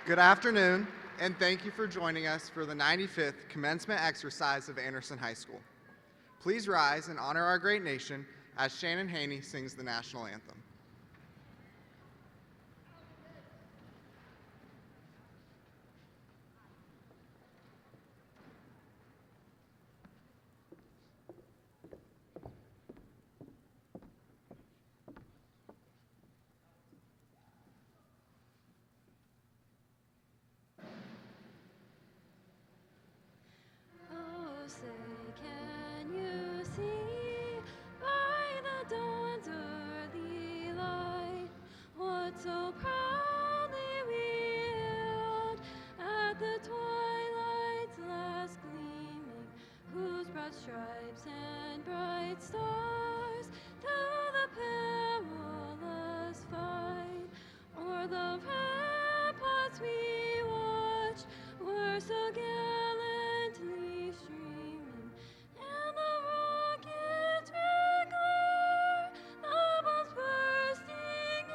Good afternoon, and thank you for joining us for the 95th commencement exercise of Anderson High School. Please rise and honor our great nation as Shannon Haney sings the national anthem. So proudly we hailed at the twilight's last gleaming, whose broad stripes and bright stars through the perilous fight o'er the ramparts we watched were so gallantly streaming, and the rocket's red glare, the bombs bursting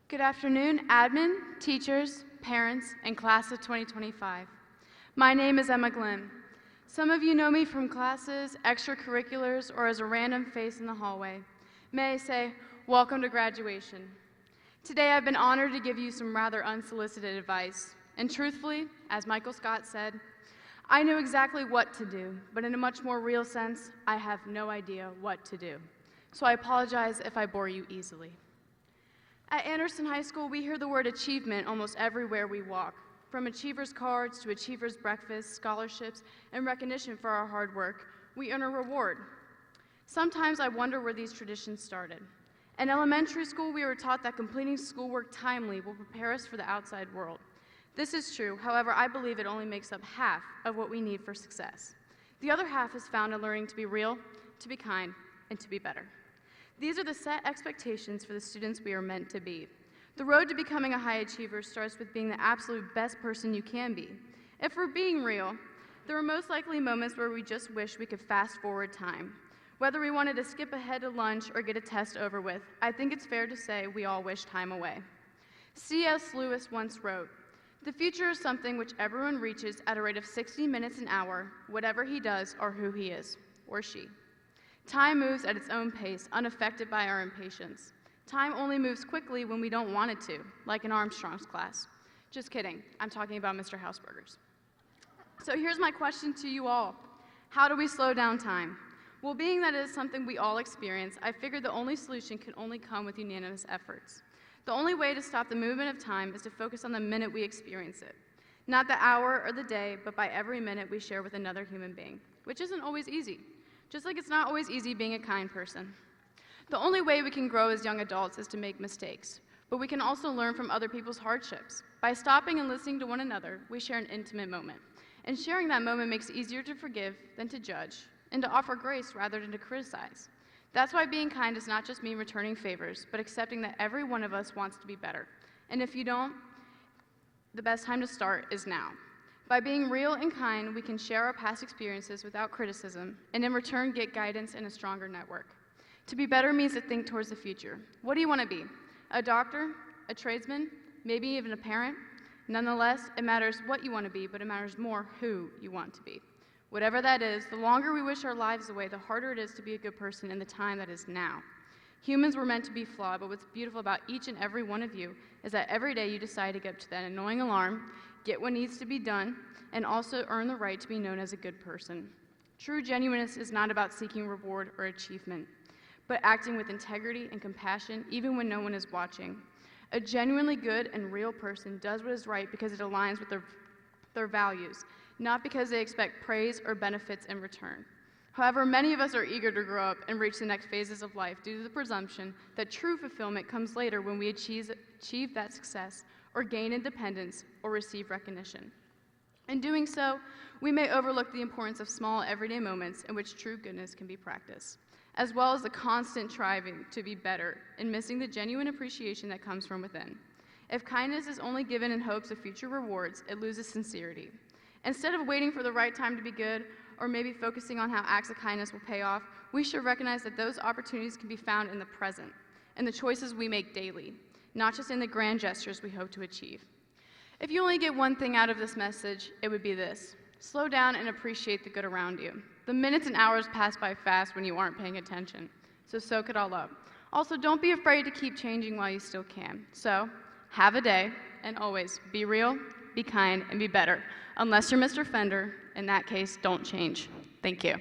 Good afternoon, admin, teachers, parents, and class of 2025. My name is Emma Glenn. Some of you know me from classes, extracurriculars, or as a random face in the hallway. May I say, welcome to graduation. Today I've been honored to give you some rather unsolicited advice, and truthfully, as Michael Scott said, I know exactly what to do, but in a much more real sense, I have no idea what to do. So I apologize if I bore you easily. At Anderson High School, we hear the word achievement almost everywhere we walk, from achievers' cards to achievers' breakfasts, scholarships, and recognition for our hard work. We earn a reward. Sometimes I wonder where these traditions started. In elementary school, we were taught that completing schoolwork timely will prepare us for the outside world. This is true, however, I believe it only makes up half of what we need for success. The other half is found in learning to be real, to be kind, and to be better. These are the set expectations for the students we are meant to be. The road to becoming a high achiever starts with being the absolute best person you can be. If we're being real, there are most likely moments where we just wish we could fast forward time. Whether we wanted to skip ahead to lunch or get a test over with, I think it's fair to say we all wish time away. C.S. Lewis once wrote, "The future is something which everyone reaches at a rate of 60 minutes an hour, whatever he does or who he is, or she." Time moves at its own pace, unaffected by our impatience. Time only moves quickly when we don't want it to, like in Armstrong's class. Just kidding, I'm talking about Mr. Hausberger's. So here's my question to you all. How do we slow down time? Well, being that it is something we all experience, I figured the only solution can only come with unanimous efforts. The only way to stop the movement of time is to focus on the minute we experience it. Not the hour or the day, but by every minute we share with another human being, which isn't always easy. Just like it's not always easy being a kind person. The only way we can grow as young adults is to make mistakes, but we can also learn from other people's hardships. By stopping and listening to one another, we share an intimate moment. And sharing that moment makes it easier to forgive than to judge, and to offer grace rather than to criticize. That's why being kind does not just mean returning favors, but accepting that every one of us wants to be better. And if you don't, the best time to start is now. By being real and kind, we can share our past experiences without criticism, and in return get guidance and a stronger network. To be better means to think towards the future. What do you want to be? A doctor? A tradesman? Maybe even a parent? Nonetheless, it matters what you want to be, but it matters more who you want to be. Whatever that is, the longer we wish our lives away, the harder it is to be a good person in the time that is now. Humans were meant to be flawed, but what's beautiful about each and every one of you is that every day you decide to get up to that annoying alarm, get what needs to be done, and also earn the right to be known as a good person. True genuineness is not about seeking reward or achievement, but acting with integrity and compassion even when no one is watching. A genuinely good and real person does what is right because it aligns with their values, not because they expect praise or benefits in return. However, many of us are eager to grow up and reach the next phases of life due to the presumption that true fulfillment comes later when we achieve that success or gain independence or receive recognition. In doing so, we may overlook the importance of small everyday moments in which true goodness can be practiced, as well as the constant striving to be better and missing the genuine appreciation that comes from within. If kindness is only given in hopes of future rewards, it loses sincerity. Instead of waiting for the right time to be good, or maybe focusing on how acts of kindness will pay off, we should recognize that those opportunities can be found in the present, in the choices we make daily, not just in the grand gestures we hope to achieve. If you only get one thing out of this message, it would be this: slow down and appreciate the good around you. The minutes and hours pass by fast when you aren't paying attention, so soak it all up. Also, don't be afraid to keep changing while you still can. So, have a day, and always be real, be kind, and be better. Unless you're Mr. Fender, in that case, don't change. Thank you.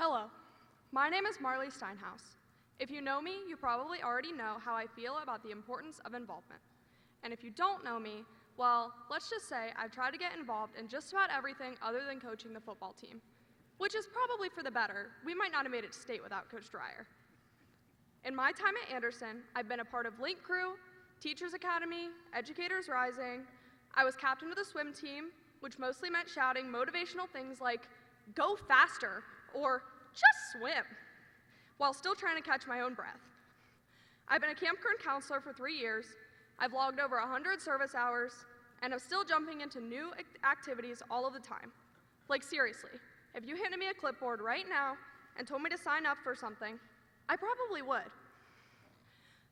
Hello, my name is Marley Steinhaus. If you know me, you probably already know how I feel about the importance of involvement. And if you don't know me, well, let's just say I've tried to get involved in just about everything other than coaching the football team, which is probably for the better. We might not have made it to state without Coach Dreyer. In my time at Anderson, I've been a part of Link Crew, Teachers Academy, Educators Rising. I was captain of the swim team, which mostly meant shouting motivational things like, "Go faster," or "Just swim," while still trying to catch my own breath. I've been a campground counselor for 3 years. I've logged over 100 service hours, and I'm still jumping into new activities all of the time. Like seriously, if you handed me a clipboard right now and told me to sign up for something, I probably would.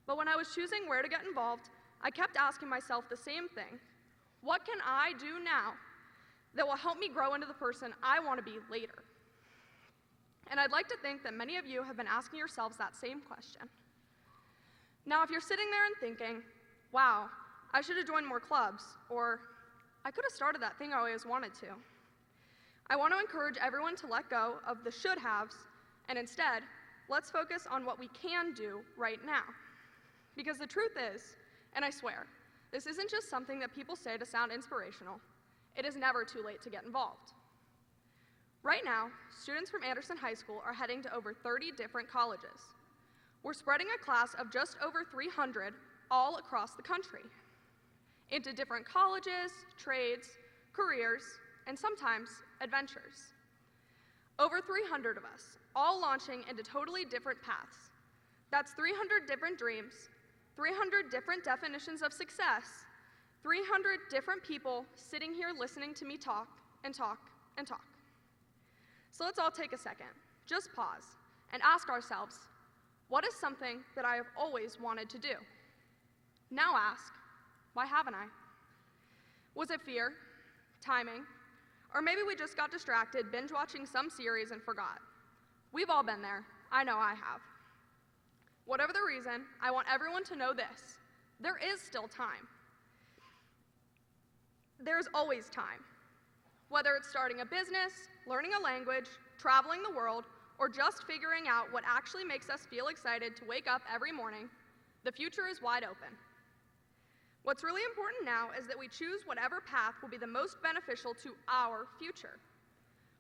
But when I was choosing where to get involved, I kept asking myself the same thing. What can I do now that will help me grow into the person I want to be later? And I'd like to think that many of you have been asking yourselves that same question. Now, if you're sitting there and thinking, wow, I should have joined more clubs, or I could have started that thing I always wanted to, I want to encourage everyone to let go of the should-haves, and instead, let's focus on what we can do right now. Because the truth is, and I swear, this isn't just something that people say to sound inspirational. It is never too late to get involved. Right now, students from Anderson High School are heading to over 30 different colleges. We're spreading a class of just over 300 all across the country into different colleges, trades, careers, and sometimes adventures. Over 300 of us, all launching into totally different paths. That's 300 different dreams, 300 different definitions of success, 300 different people sitting here listening to me talk and talk and talk. So let's all take a second, just pause, and ask ourselves, what is something that I have always wanted to do? Now ask, why haven't I? Was it fear, timing, or maybe we just got distracted binge watching some series and forgot? We've all been there. I know I have. Whatever the reason, I want everyone to know this. There is still time. There's always time. Whether it's starting a business, learning a language, traveling the world, or just figuring out what actually makes us feel excited to wake up every morning, the future is wide open. What's really important now is that we choose whatever path will be the most beneficial to our future.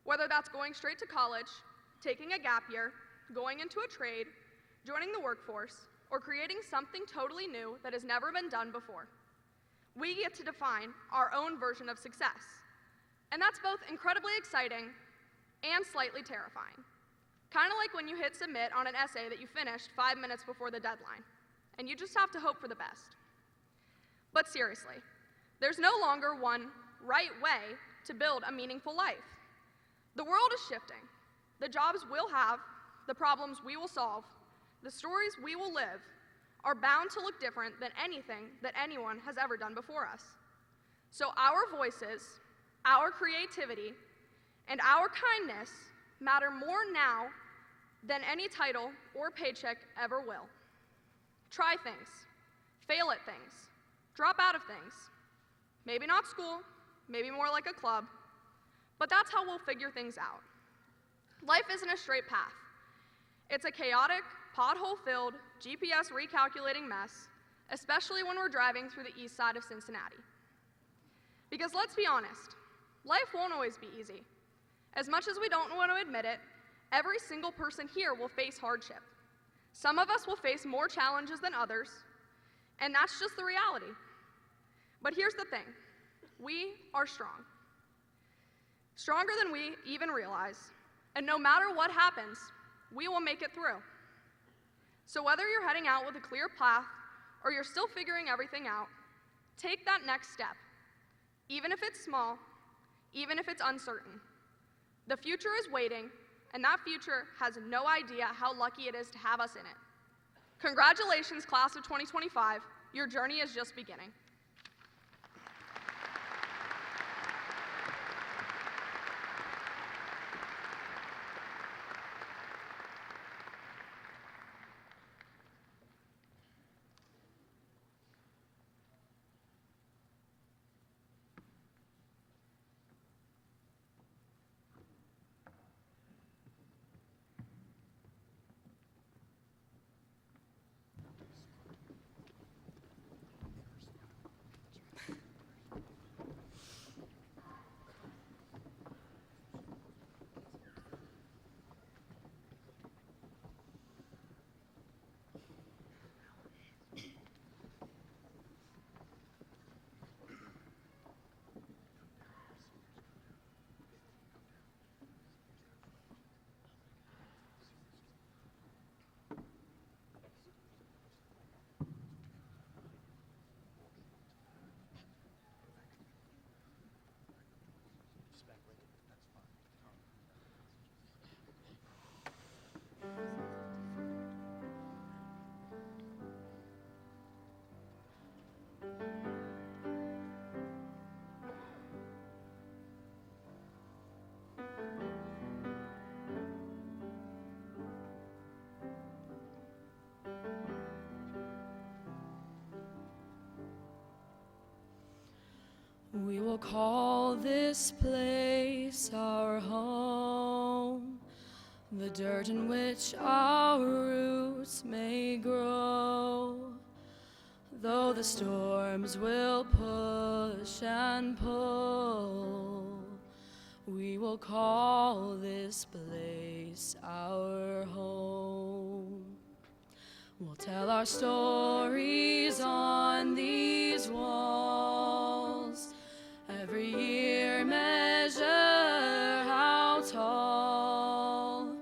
Whether that's going straight to college, taking a gap year, going into a trade, joining the workforce, or creating something totally new that has never been done before. We get to define our own version of success. And that's both incredibly exciting and slightly terrifying. Kind of like when you hit submit on an essay that you finished 5 minutes before the deadline, and you just have to hope for the best. But seriously, there's no longer one right way to build a meaningful life. The world is shifting. The jobs we'll have, the problems we will solve, the stories we will live are bound to look different than anything that anyone has ever done before us. So our voices, our creativity, and our kindness matter more now than any title or paycheck ever will. Try things, fail at things, drop out of things. Maybe not school, maybe more like a club, but that's how we'll figure things out. Life isn't a straight path. It's a chaotic, pothole-filled, GPS recalculating mess, especially when we're driving through the east side of Cincinnati. Because let's be honest, life won't always be easy. As much as we don't want to admit it, every single person here will face hardship. Some of us will face more challenges than others, and that's just the reality. But here's the thing, we are strong. Stronger than we even realize, and no matter what happens, we will make it through. So whether you're heading out with a clear path or you're still figuring everything out, take that next step, even if it's small, even if it's uncertain. The future is waiting, and that future has no idea how lucky it is to have us in it. Congratulations, class of 2025. Your journey is just beginning. We will call this place our home, the dirt in which our roots may grow. Though the storms will push and pull, we will call this place our home. We'll tell our stories on these walls, every year measure how tall,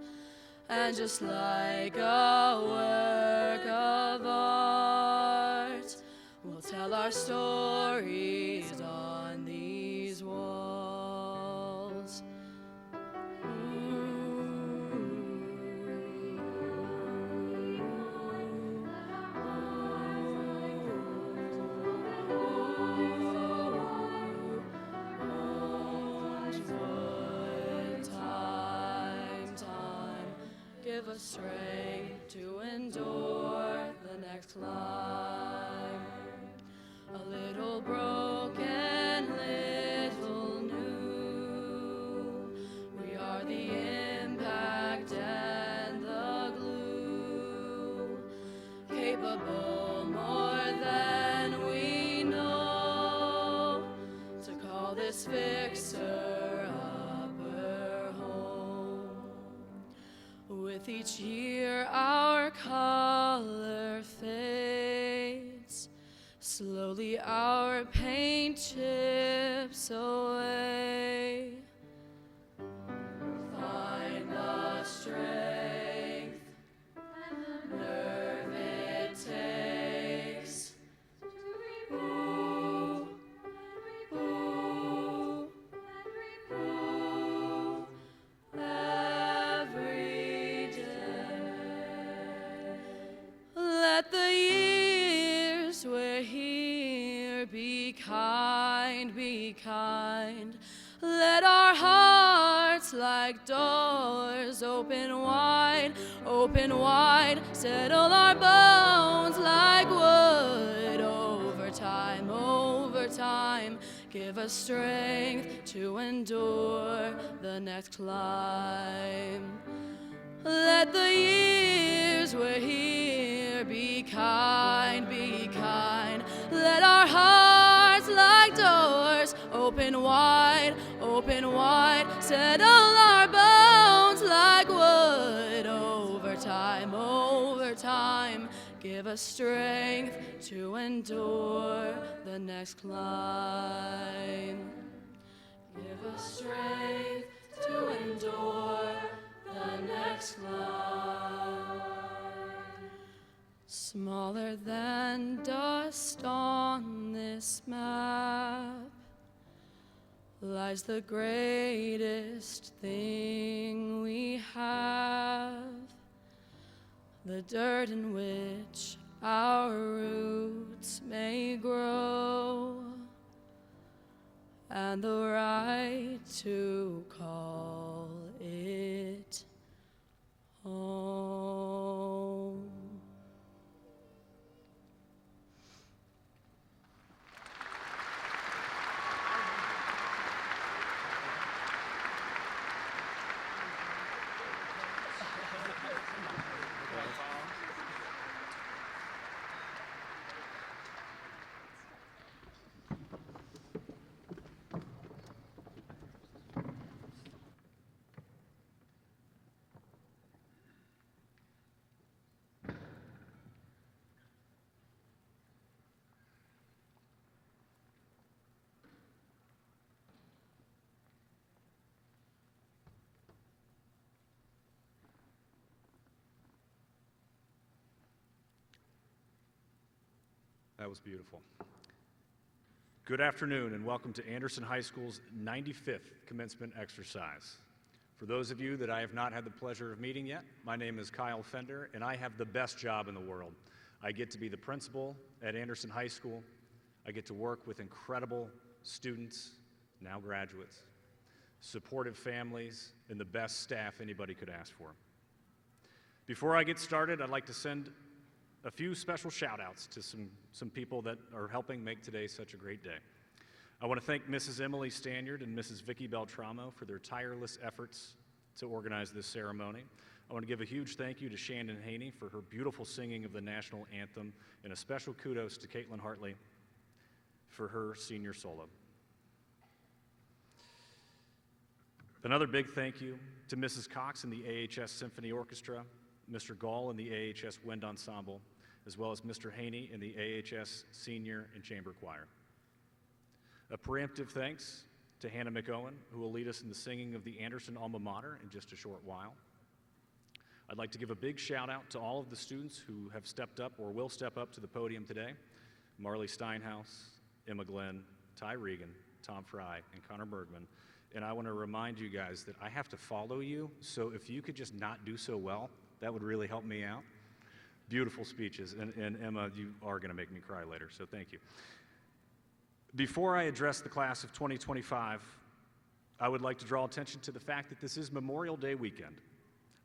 and just like a work of art, we'll tell our stories on these walls. Give us strength to endure the next climb. A little broken, little new. We are the impact and the glue, capable more than we know, to call this fixer upper home. With each year our color fades, slowly our paint chips away. Find the strength and the nerve it takes to remove every day. Let the years we're here be kind, be kind. Let our hearts like doors open wide, settle our bones like wood over time, over time. Give us strength to endure the next climb. Let the years we're here be kind, be kind. Let our hearts like doors open wide, settle our bones like wood over time, over time. Give us strength to endure the next climb. Give us strength to endure the next climb. Smaller than dust on this map lies the greatest thing we have, the dirt in which our roots may grow, and the right to call it home. That was beautiful. Good afternoon and welcome to Anderson High School's 95th commencement exercise. For those of you that I have not had the pleasure of meeting yet, my name is Kyle Fender and I have the best job in the world. I get to be the principal at Anderson High School. I get to work with incredible students, now graduates, supportive families, and the best staff anybody could ask for. Before I get started, I'd like to send a few special shout outs to some people that are helping make today such a great day. I want to thank Mrs. Emily Stanyard and Mrs. Vicky Beltramo for their tireless efforts to organize this ceremony. I want to give a huge thank you to Shannon Haney for her beautiful singing of the national anthem, and a special kudos to Caitlin Hartley for her senior solo. Another big thank you to Mrs. Cox and the AHS Symphony Orchestra, Mr. Gall and the AHS Wind Ensemble, as well as Mr. Haney and the AHS Senior and Chamber Choir. A preemptive thanks to Hannah McOwen, who will lead us in the singing of the Anderson Alma Mater in just a short while. I'd like to give a big shout out to all of the students who have stepped up or will step up to the podium today: Marley Steinhaus, Emma Glenn, Ty Regan, Tom Fry, and Connor Bergman. And I want to remind you guys that I have to follow you, so if you could just not do so well, that would really help me out. Beautiful speeches, and Emma, you are going to make me cry later, so thank you. Before I address the class of 2025, I would like to draw attention to the fact that this is Memorial Day weekend,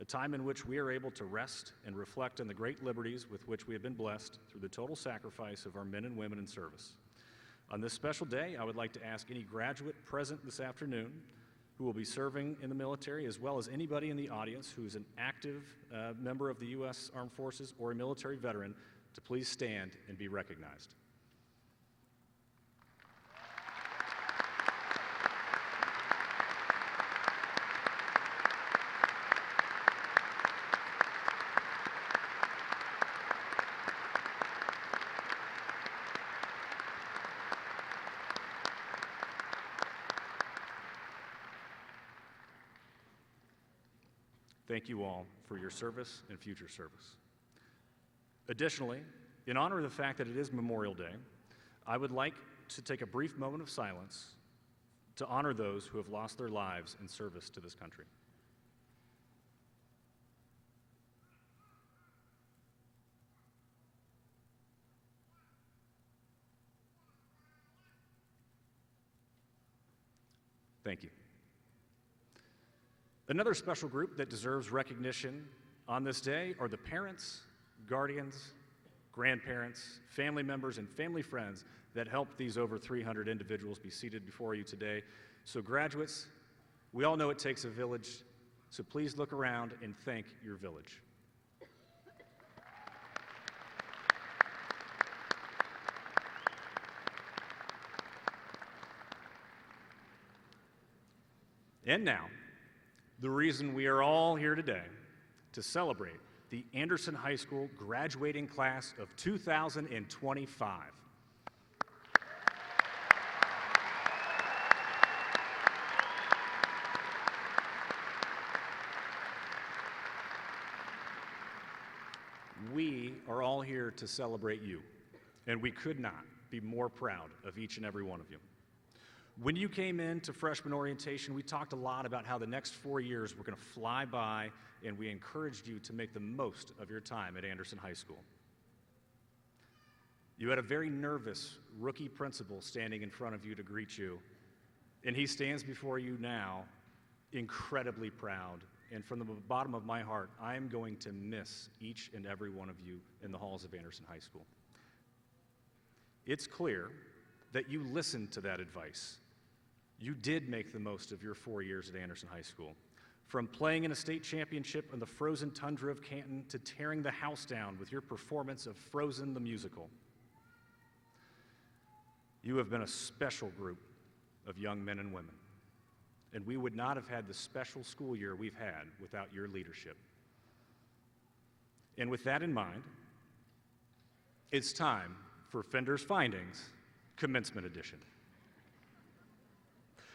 a time in which we are able to rest and reflect on the great liberties with which we have been blessed through the total sacrifice of our men and women in service. On this special day, I would like to ask any graduate present this afternoon who will be serving in the military, as well as anybody in the audience who is an active member of the U.S. Armed Forces or a military veteran, to please stand and be recognized. Thank you all for your service and future service. Additionally, in honor of the fact that it is Memorial Day, I would like to take a brief moment of silence to honor those who have lost their lives in service to this country. Thank you. Another special group that deserves recognition on this day are the parents, guardians, grandparents, family members, and family friends that helped these over 300 individuals be seated before you today. So graduates, we all know it takes a village, so please look around and thank your village. And now, the reason we are all here today, to celebrate the Anderson High School graduating class of 2025. We are all here to celebrate you, and we could not be more proud of each and every one of you. When you came into freshman orientation, we talked a lot about how the next 4 years were going to fly by, and we encouraged you to make the most of your time at Anderson High School. You had a very nervous rookie principal standing in front of you to greet you, and he stands before you now incredibly proud. And from the bottom of my heart, I am going to miss each and every one of you in the halls of Anderson High School. It's clear that you listened to that advice. You did make the most of your 4 years at Anderson High School. From playing in a state championship on the frozen tundra of Canton to tearing the house down with your performance of Frozen the musical. You have been a special group of young men and women, and we would not have had the special school year we've had without your leadership. And with that in mind, it's time for Fender's Findings, Commencement Edition.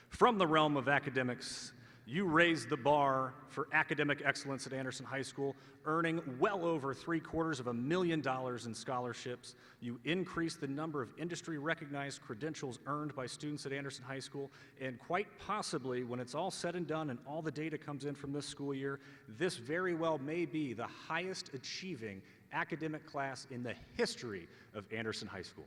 From the realm of academics, you raised the bar for academic excellence at Anderson High School, earning well over $750,000 in scholarships. You increased the number of industry-recognized credentials earned by students at Anderson High School, and quite possibly, when it's all said and done and all the data comes in from this school year, this very well may be the highest achieving academic class in the history of Anderson High School.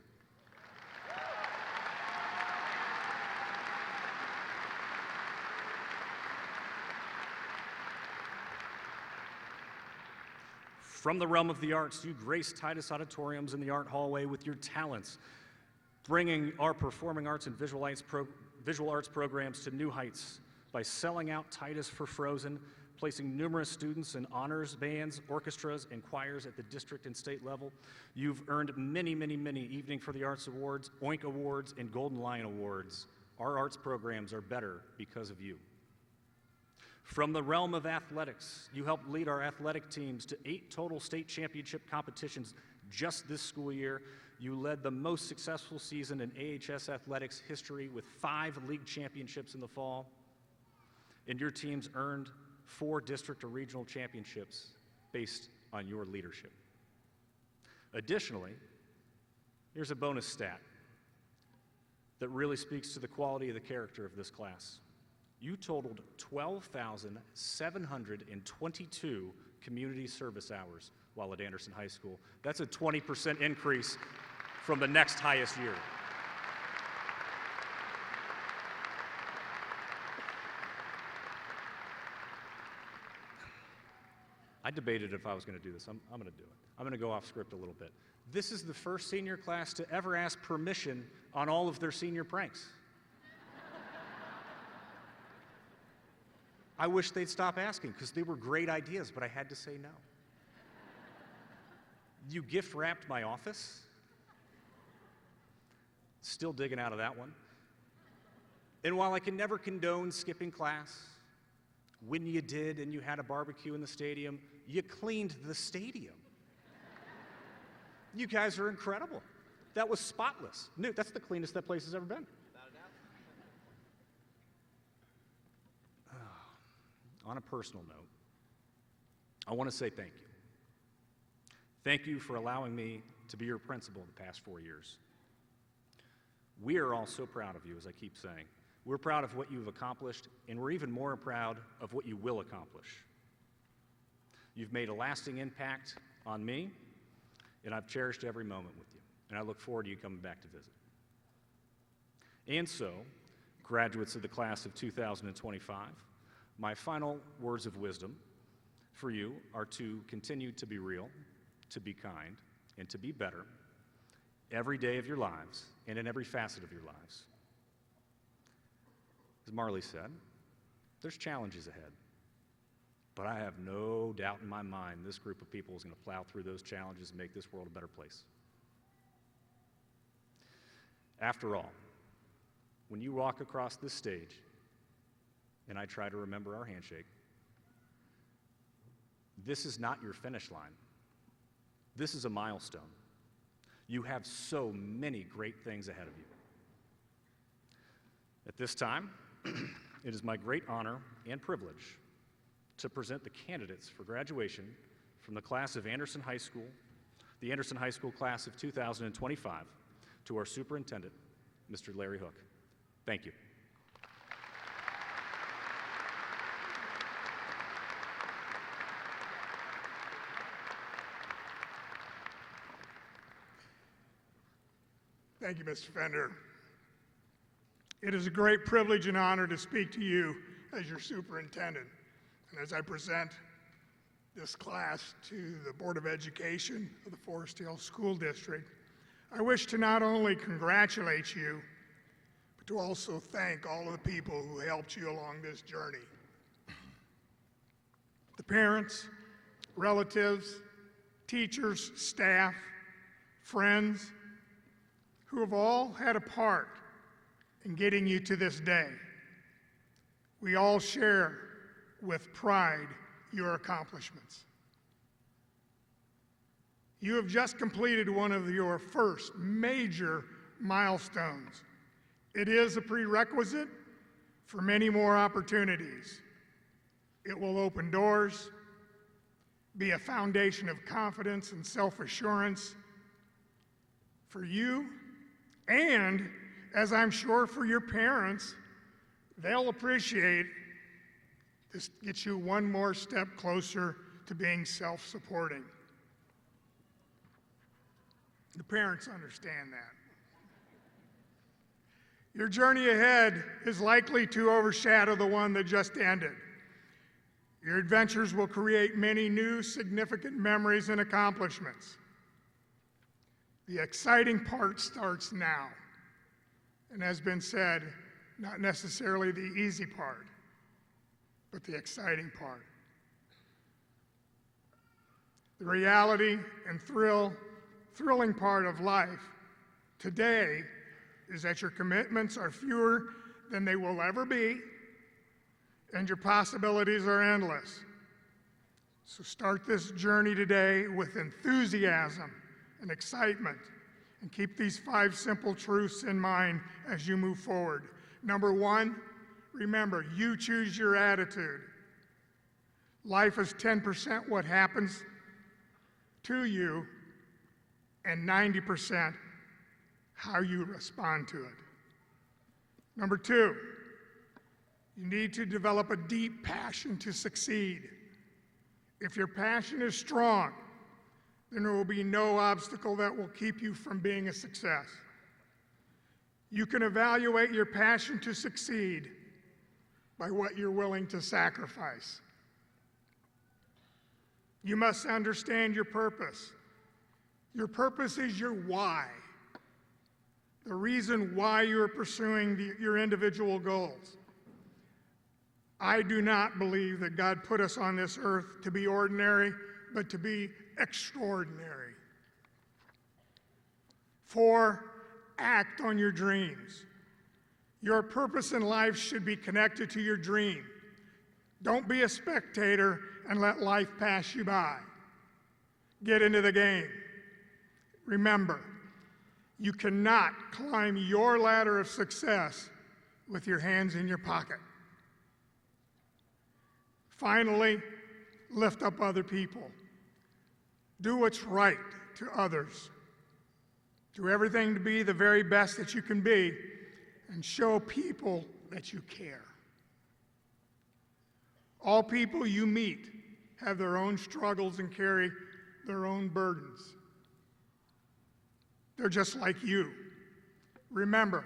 From the realm of the arts, you graced Titus auditoriums in the art hallway with your talents, bringing our performing arts and visual arts programs to new heights by selling out Titus for Frozen, placing numerous students in honors bands, orchestras, and choirs at the district and state level. You've earned many, many, many Evening for the Arts Awards, OINK Awards, and Golden Lion Awards. Our arts programs are better because of you. From the realm of athletics, you helped lead our athletic teams to 8 total state championship competitions just this school year. You led the most successful season in AHS athletics history with 5 league championships in the fall. And your teams earned 4 district or regional championships based on your leadership. Additionally, here's a bonus stat that really speaks to the quality of the character of this class. You totaled 12,722 community service hours while at Anderson High School. That's a 20% increase from the next highest year. I debated if I was going to do this. I'm going to do it. I'm going to go off script a little bit. This is the first senior class to ever ask permission on all of their senior pranks. I wish they'd stop asking because they were great ideas, but I had to say no. You gift wrapped my office. Still digging out of that one. And while I can never condone skipping class, when you did and you had a barbecue in the stadium, you cleaned the stadium. You guys are incredible. That was spotless. That's the cleanest that place has ever been. On a personal note, I want to say thank you. Thank you for allowing me to be your principal the past 4 years. We are all so proud of you, as I keep saying. We're proud of what you've accomplished, and we're even more proud of what you will accomplish. You've made a lasting impact on me, and I've cherished every moment with you, and I look forward to you coming back to visit. And so, graduates of the class of 2025, my final words of wisdom for you are to continue to be real, to be kind, and to be better every day of your lives and in every facet of your lives. As Marley said, there's challenges ahead, but I have no doubt in my mind this group of people is going to plow through those challenges and make this world a better place. After all, when you walk across this stage, and I try to remember our handshake, this is not your finish line. This is a milestone. You have so many great things ahead of you. At this time, it is my great honor and privilege to present the candidates for graduation from the class of Anderson High School, the Anderson High School class of 2025, to our superintendent, Mr. Larry Hook. Thank you. Thank you, Mr. Fender. It is a great privilege and honor to speak to you as your superintendent. And as I present this class to the Board of Education of the Forest Hill School District, I wish to not only congratulate you, but to also thank all of the people who helped you along this journey. The parents, relatives, teachers, staff, friends, who have all had a part in getting you to this day. We all share with pride your accomplishments. You have just completed one of your first major milestones. It is a prerequisite for many more opportunities. It will open doors, be a foundation of confidence and self-assurance for you, and, as I'm sure for your parents, they'll appreciate this gets you one more step closer to being self-supporting. The parents understand that. Your journey ahead is likely to overshadow the one that just ended. Your adventures will create many new significant memories and accomplishments. The exciting part starts now. and has been said, not necessarily the easy part, but the exciting part. The reality and thrilling part of life today is that your commitments are fewer than they will ever be, and your possibilities are endless. So start this journey today with enthusiasm and excitement, and keep these 5 simple truths in mind as you move forward. Number 1, remember, you choose your attitude. Life is 10% what happens to you, and 90% how you respond to it. Number 2, you need to develop a deep passion to succeed. If your passion is strong, then there will be no obstacle that will keep you from being a success. You can evaluate your passion to succeed by what you're willing to sacrifice. You must understand your purpose. Your purpose is your why, the reason why you're pursuing your individual goals. I do not believe that God put us on this earth to be ordinary, but to be extraordinary. 4, act on your dreams. Your purpose in life should be connected to your dream. Don't be a spectator and let life pass you by. Get into the game. Remember, you cannot climb your ladder of success with your hands in your pocket. Finally, lift up other people. Do what's right to others. Do everything to be the very best that you can be, and show people that you care. All people you meet have their own struggles and carry their own burdens. They're just like you. Remember,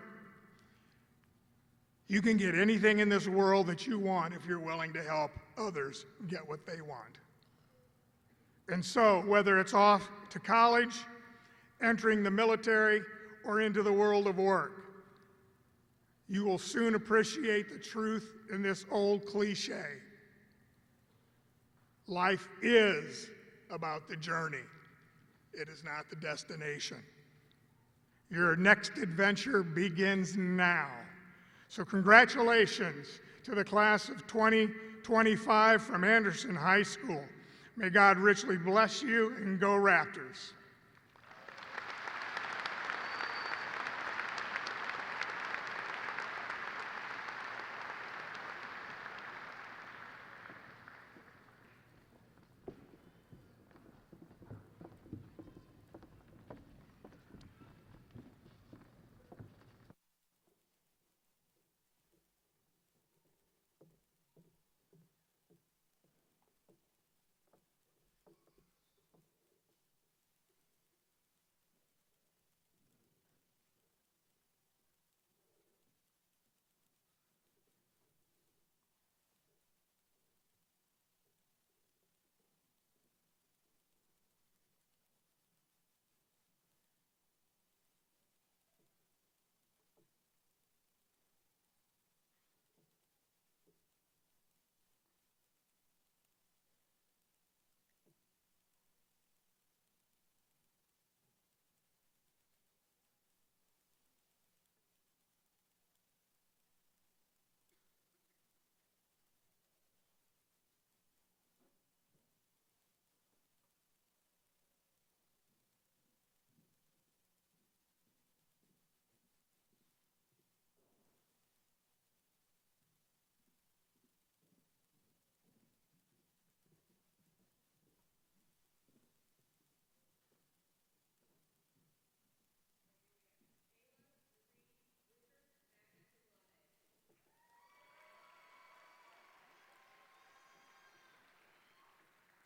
you can get anything in this world that you want if you're willing to help others get what they want. And so, whether it's off to college, entering the military, or into the world of work, you will soon appreciate the truth in this old cliche. Life is about the journey. It is not the destination. Your next adventure begins now. So congratulations to the class of 2025 from Anderson High School. May God richly bless you, and go Raptors.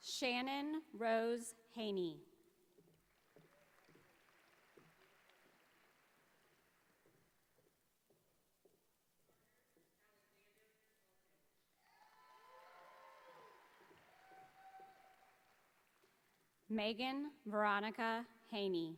Shannon Rose Haney. Megan Veronica Haney.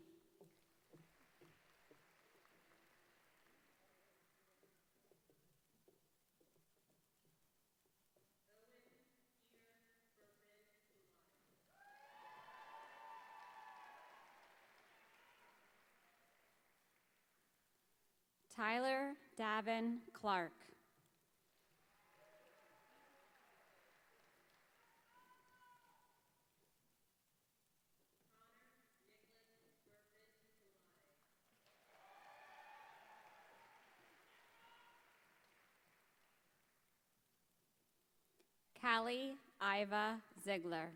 Tyler Davin Clark. Callie Iva Ziegler.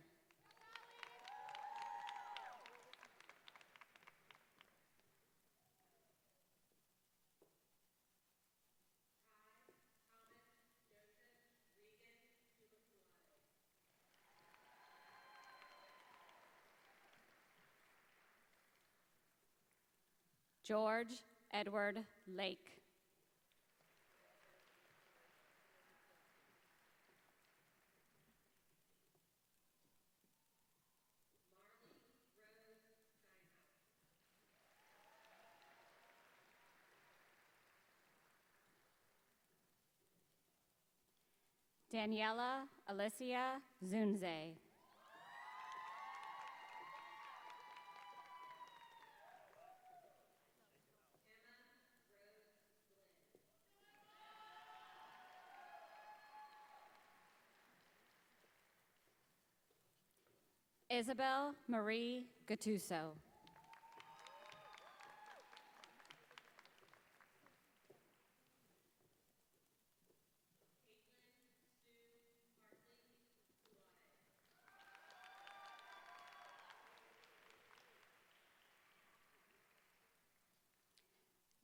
George Edward Lake. Daniela Alicia Zunze. Isabel Marie Gattuso.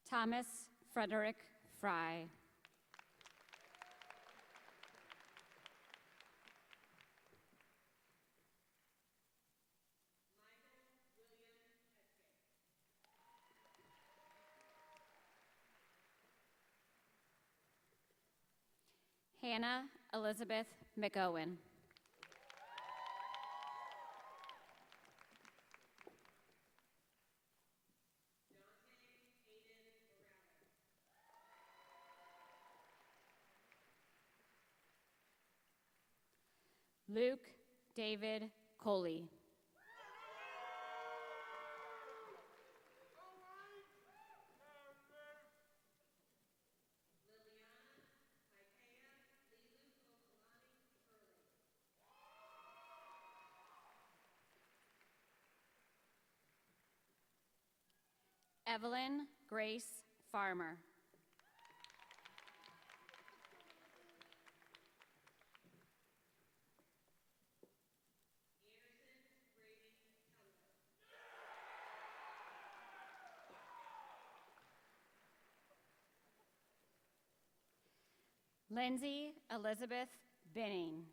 Thomas Frederick Fry. Hannah Elizabeth McOwen. Luke David Coley. Evelyn Grace Farmer. Lindsay Elizabeth Binning.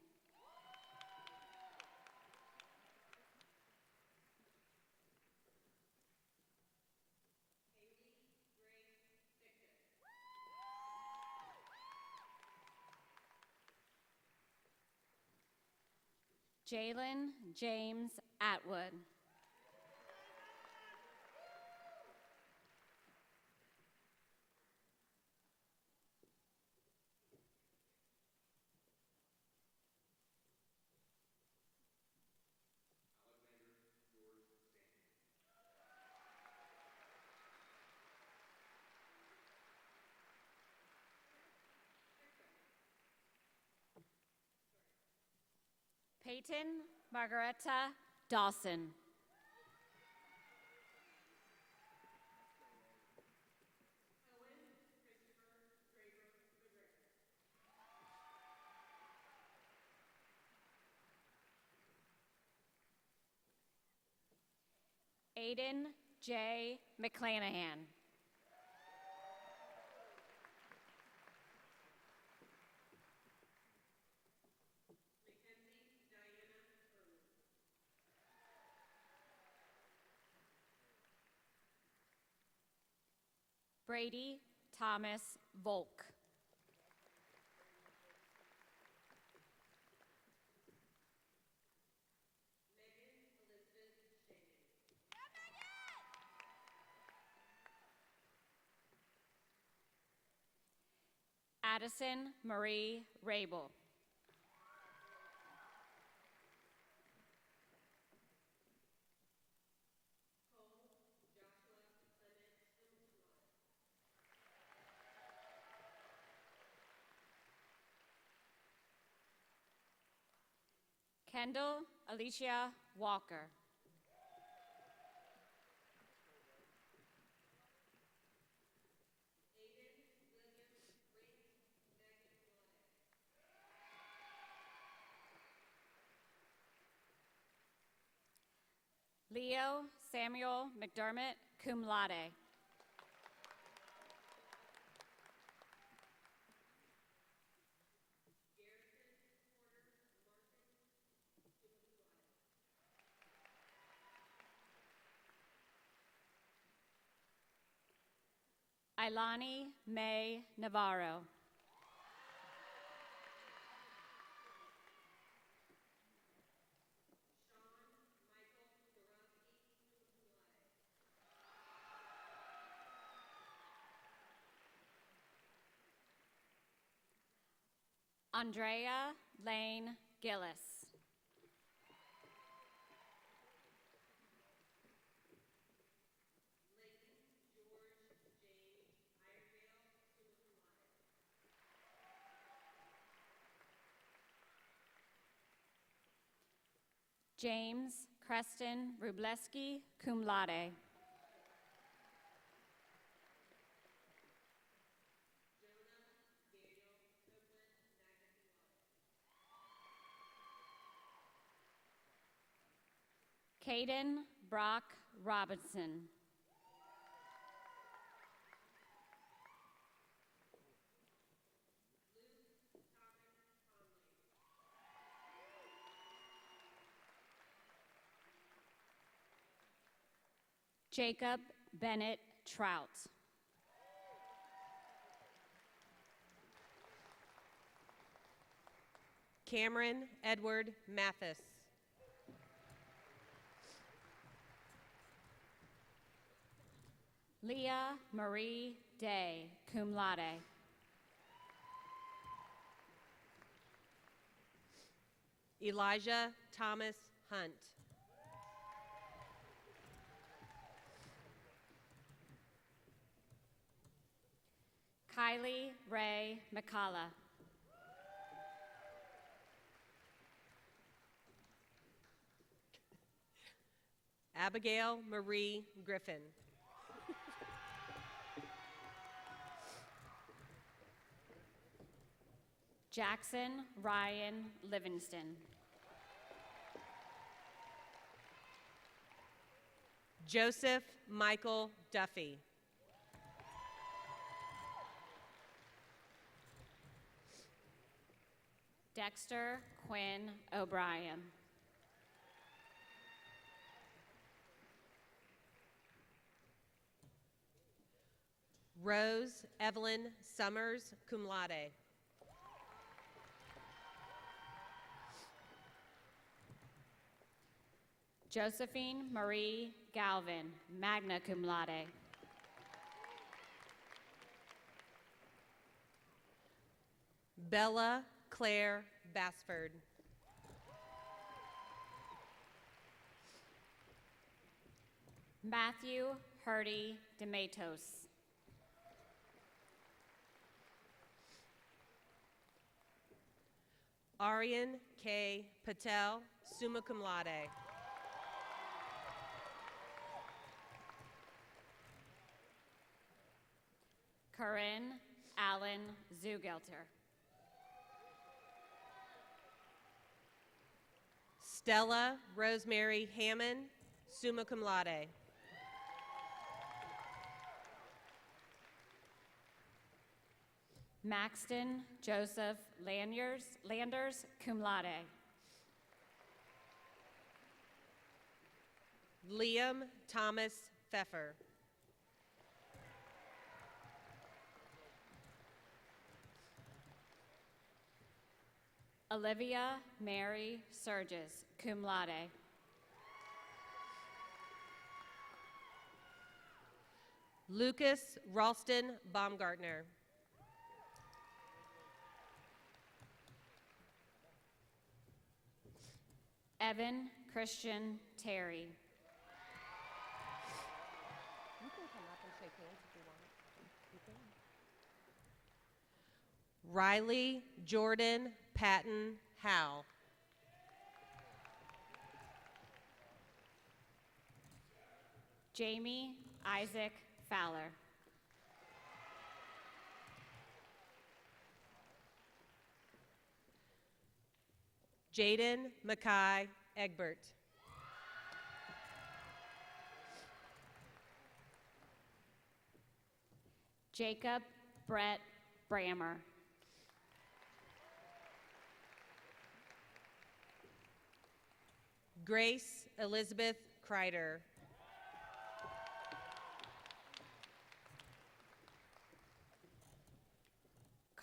Jalen James Atwood. Peyton Margaretta Dawson. Aiden J. McClanahan. Brady Thomas Volk. Addison Marie Rabel. Kendall Alicia Walker. Leo Samuel McDermott, cum laude. Ilani May Navarro. Andrea Lane Gillis. James Creston Rubleski, cum laude. Caden Brock Robinson. Jacob Bennett Trout. Cameron Edward Mathis. Leah Marie Day, cum laude. Elijah Thomas Hunt. Kylie Ray McCalla. Abigail Marie Griffin. Jackson Ryan Livingston. Joseph Michael Duffy. Dexter Quinn O'Brien. Rose Evelyn Summers, cum laude. Josephine Marie Galvin, magna cum laude. Bella Claire Bassford. Matthew Hurdy DeMatos. Aryan K. Patel, summa cum laude. Corinne Allen Zugelter. Stella Rosemary Hammond, summa cum laude. Maxton Joseph Landers, cum laude. Liam Thomas Pfeffer. Olivia Mary Surges, cum laude. Lucas Ralston Baumgartner. Evan Christian Terry. You can come up and shake hands if you want. You can. Riley Jordan Patton Howe. Jamie Isaac Fowler. Jaden Mackay Egbert. Jacob Brett Brammer. Grace Elizabeth Kreider.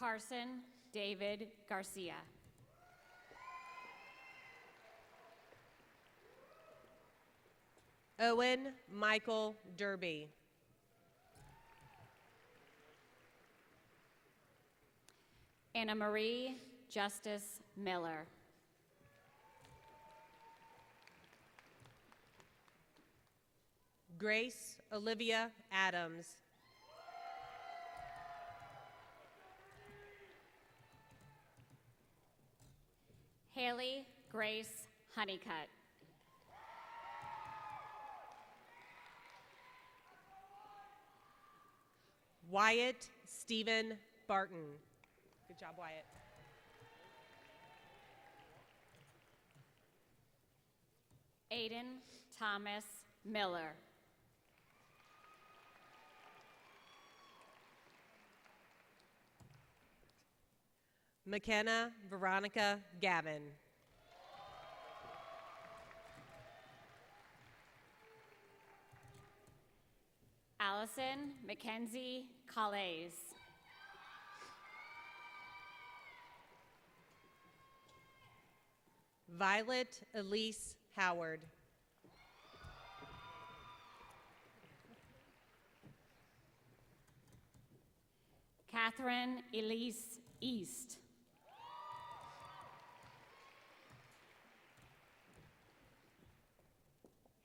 Carson David Garcia. Owen Michael Derby. Anna Marie Justice Miller. Grace Olivia Adams. Haley Grace Honeycutt. Wyatt Stephen Barton. Good job, Wyatt. Aiden Thomas Miller. McKenna Veronica Gavin. Allison Mackenzie Calais. Violet Elise Howard. Catherine Elise East.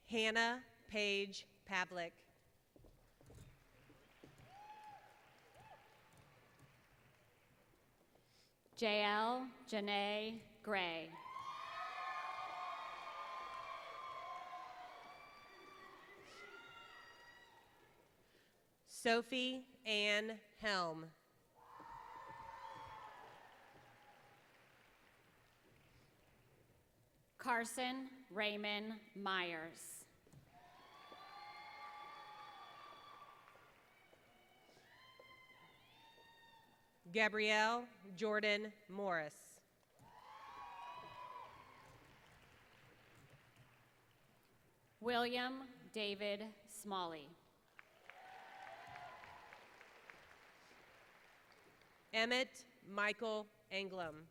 Hannah Paige Pavlik. JL Janae Gray. Sophie Ann Helm. Carson Raymond Myers. Gabrielle Jordan Morris. William David Smalley. Emmett Michael Englam.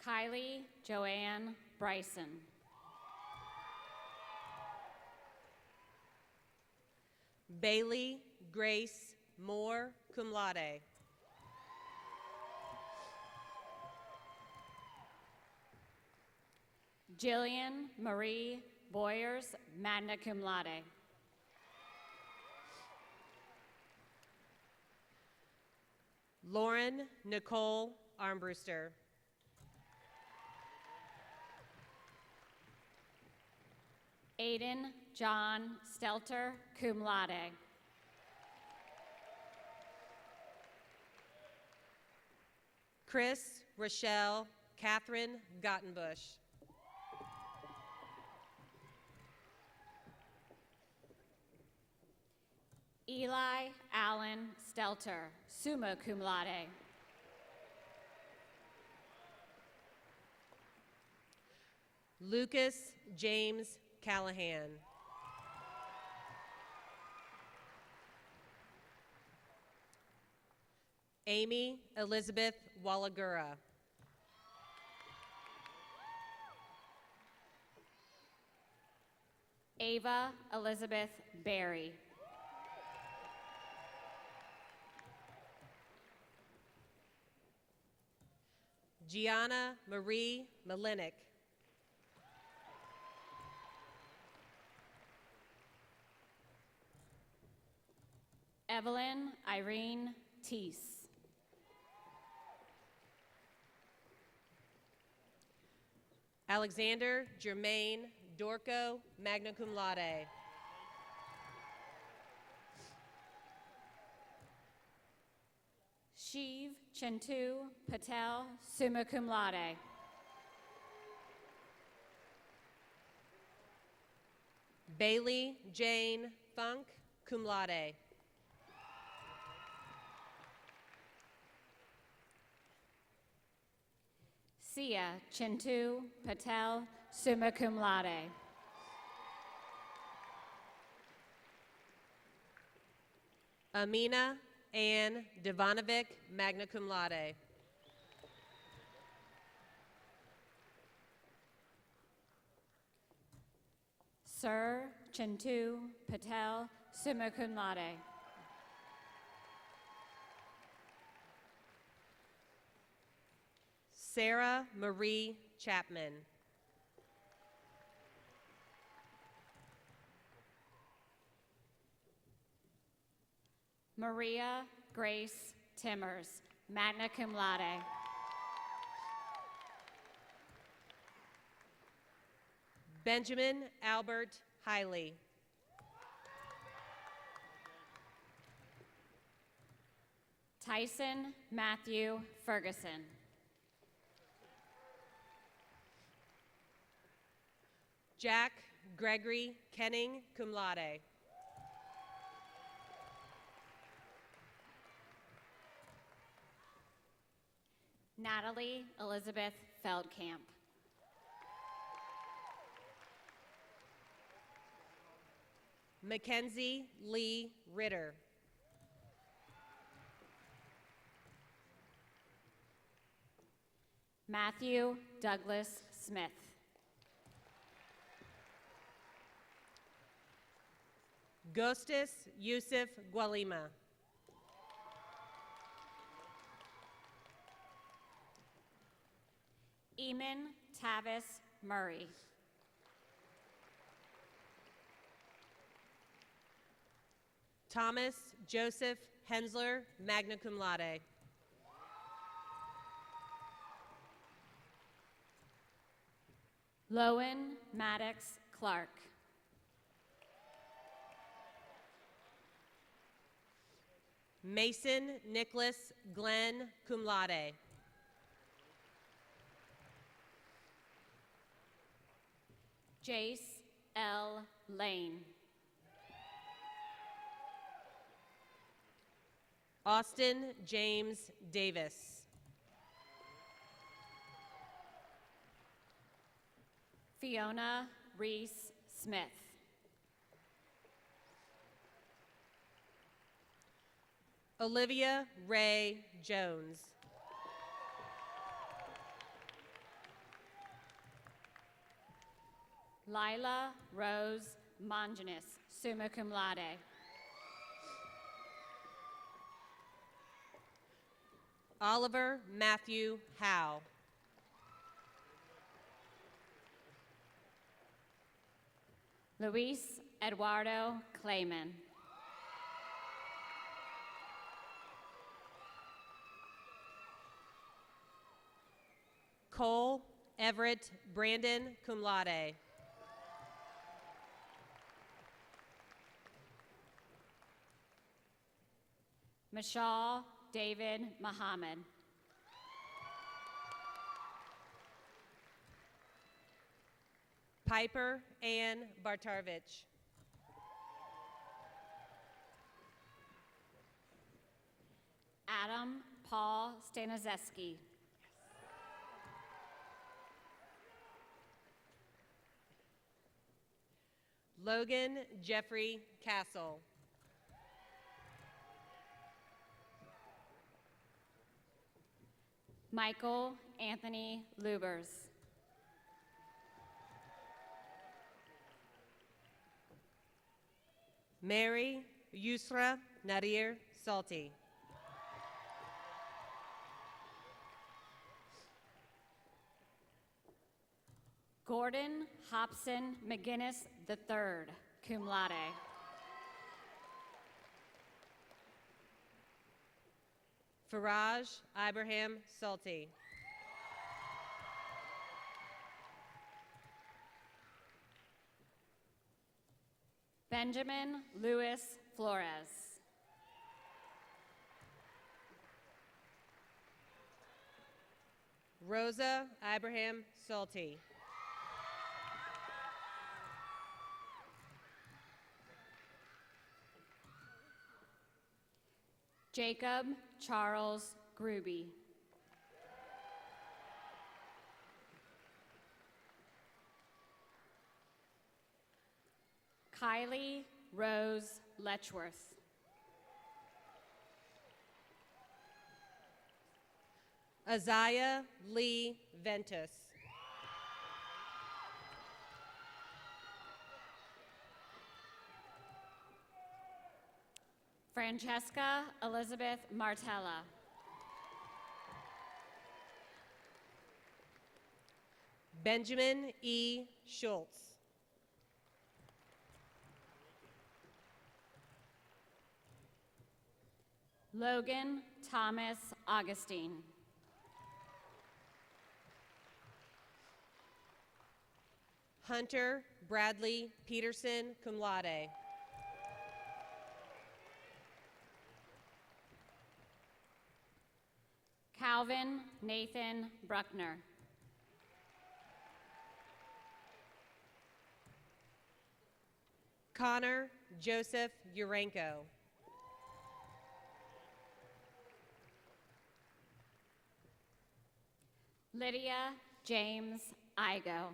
Kylie Joanne Bryson. Bailey Grace Moore, cum laude. Jillian Marie Boyers, magna cum laude. Lauren Nicole Armbruster. Aiden John Stelter, cum laude. Chris Rochelle Catherine Gottenbush. Eli Allen Stelter, summa cum laude. Lucas James Callahan. Amy Elizabeth Wallagura. Ava Elizabeth Berry. Gianna Marie Malinik. Evelyn Irene Teese. Alexander Jermaine Dorco, magna cum laude. Shiv Chintu Patel, summa cum laude. Bailey Jane Funk, cum laude. Sia Chintu Patel, summa cum laude. Amina Ann Devanovic, magna cum laude. Sir Chintu Patel, summa cum laude. Sarah Marie Chapman. Maria Grace Timmers, magna cum laude. Benjamin Albert Hiley. Tyson Matthew Ferguson. Jack Gregory Kenning, cum laude. Natalie Elizabeth Feldkamp. Mackenzie Lee Ritter. Matthew Douglas Smith. Ghostis Yusuf Gualima. Eamon Tavis Murray. Thomas Joseph Hensler, magna cum laude. Lowen Maddox Clark. Mason Nicholas Glenn, cum laude. Jace L. Lane. Austin James Davis. Fiona Reese Smith. Olivia Ray Jones. Lila Rose Mongenis, summa cum laude. Oliver Matthew Howe. Luis Eduardo Clayman. Cole Everett Brandon, cum laude. Mashal David Muhammad. Piper Ann Bartarovich. Adam Paul Staniszewski. Logan Jeffrey Castle. Michael Anthony Lubers. Mary Yusra Nadir Salti. Gordon Hobson McGinnis III, cum laude. Faraj Ibrahim Salti. Benjamin Luis Flores. Rosa Abraham Salty. Jacob Charles Gruby. Kylie Rose Letchworth. Isaiah Lee Ventus. Francesca Elizabeth Martella. Benjamin E. Schultz. Logan Thomas Augustine. Hunter Bradley Peterson, cum laude. Calvin Nathan Bruckner. Connor Joseph Urenko. Lydia James Igo.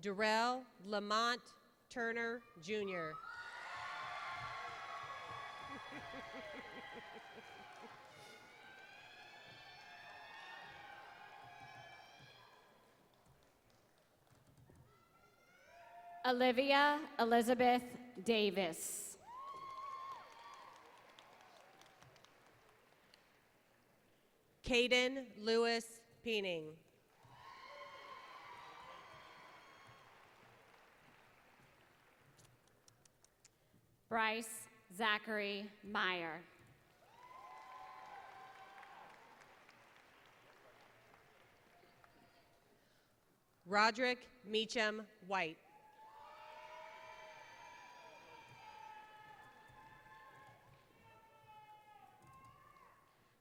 Darrell Lamont Turner, Jr. Olivia Elizabeth Davis. Caden Lewis Peening. Bryce Zachary Meyer. Roderick Meacham White.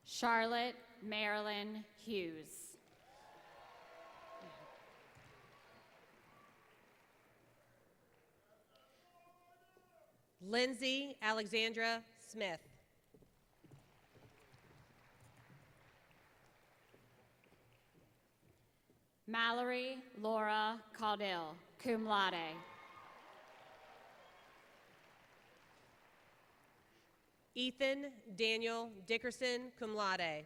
Charlotte Marilyn Hughes. Lindsay Alexandra Smith. Mallory Laura Caudill, cum laude. Ethan Daniel Dickerson, cum laude.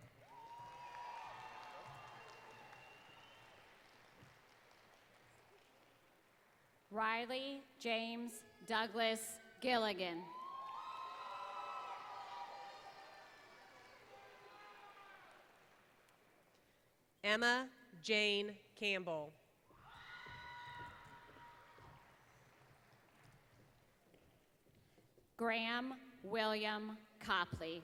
Riley James Douglas Gilligan. Emma Jane Campbell. Graham William Copley.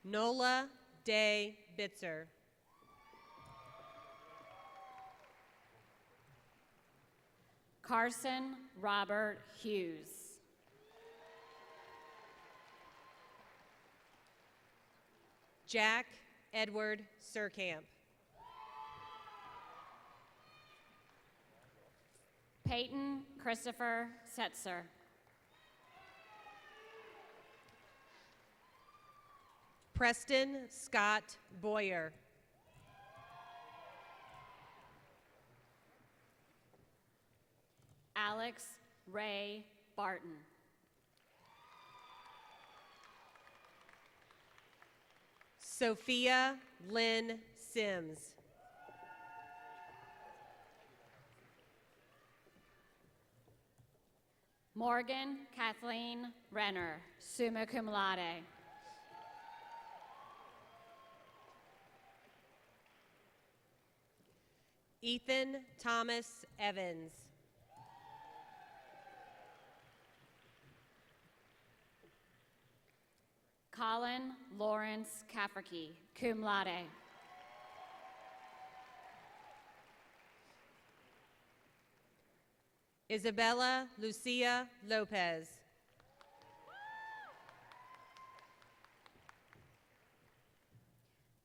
Nola Day Bitzer. Carson Robert Hughes. Jack Edward Surkamp. Peyton Christopher Setzer. Preston Scott Boyer. Alex Ray Barton. Sophia Lynn Sims. Morgan Kathleen Renner, summa cum laude. Ethan Thomas Evans. Colin Lawrence Cafferkey, cum laude. Isabella Lucia Lopez.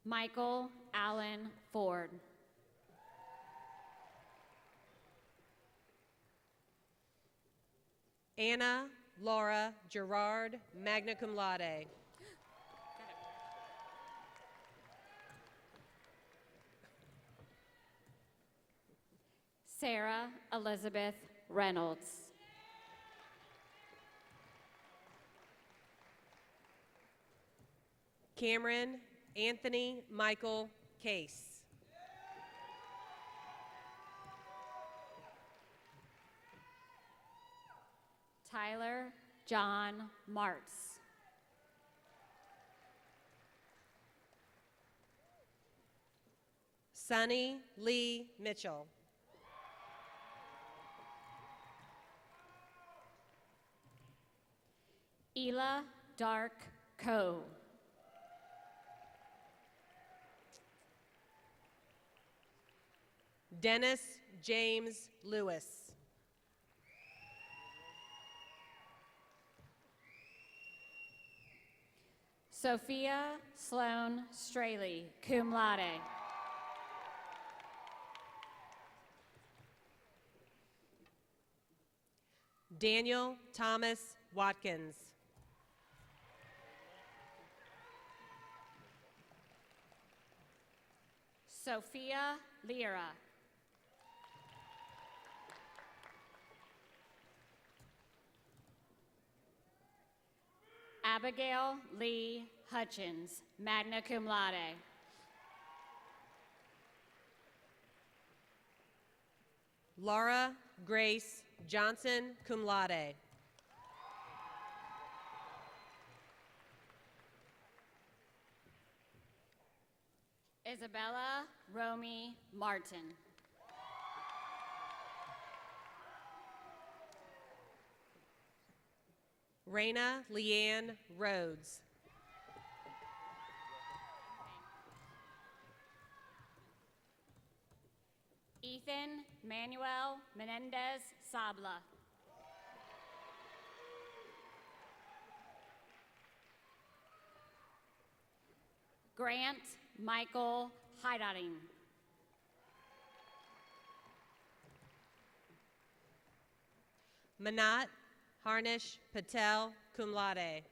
Michael Allen Ford. Anna Laura Gerard, magna cum laude. Sarah Elizabeth Reynolds. Cameron Anthony Michael Case. Tyler John Martz. Sonny Lee Mitchell. Ela Dark Coe. Dennis James Lewis. Sophia Sloan Straley, cum laude. Daniel Thomas Watkins. Sophia Lira. Abigail Lee Hutchins, magna cum laude. Laura Grace Johnson, cum laude. Isabella Romy Martin. Raina Leanne Rhodes. Ethan Manuel Menendez Sabla. Grant Michael Heidating. Manat Harnish Patel, cum laude.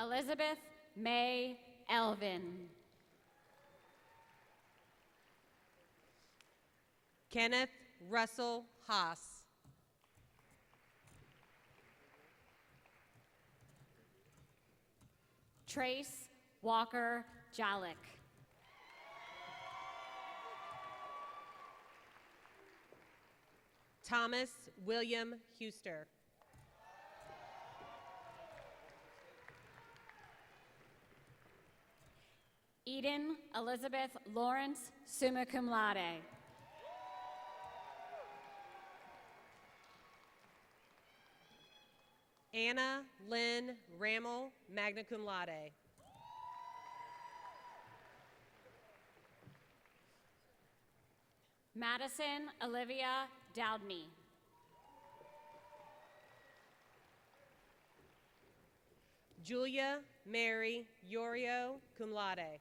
Elizabeth May Elvin. Kenneth Russell Haas. Trace Walker Jalik. Thomas William Huster. Eden Elizabeth Lawrence, summa cum laude. Anna Lynn Rammel, magna cum laude. Madison Olivia Doudney. Julia Mary Yorio, cum laude.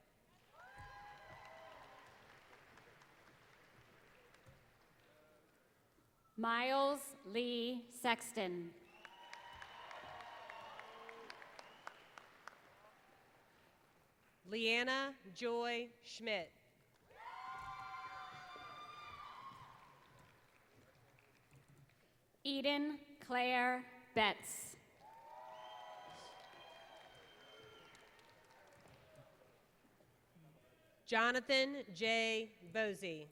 Miles Lee Sexton. Leanna Joy Schmidt. Eden Claire Betts. Jonathan J. Bosey.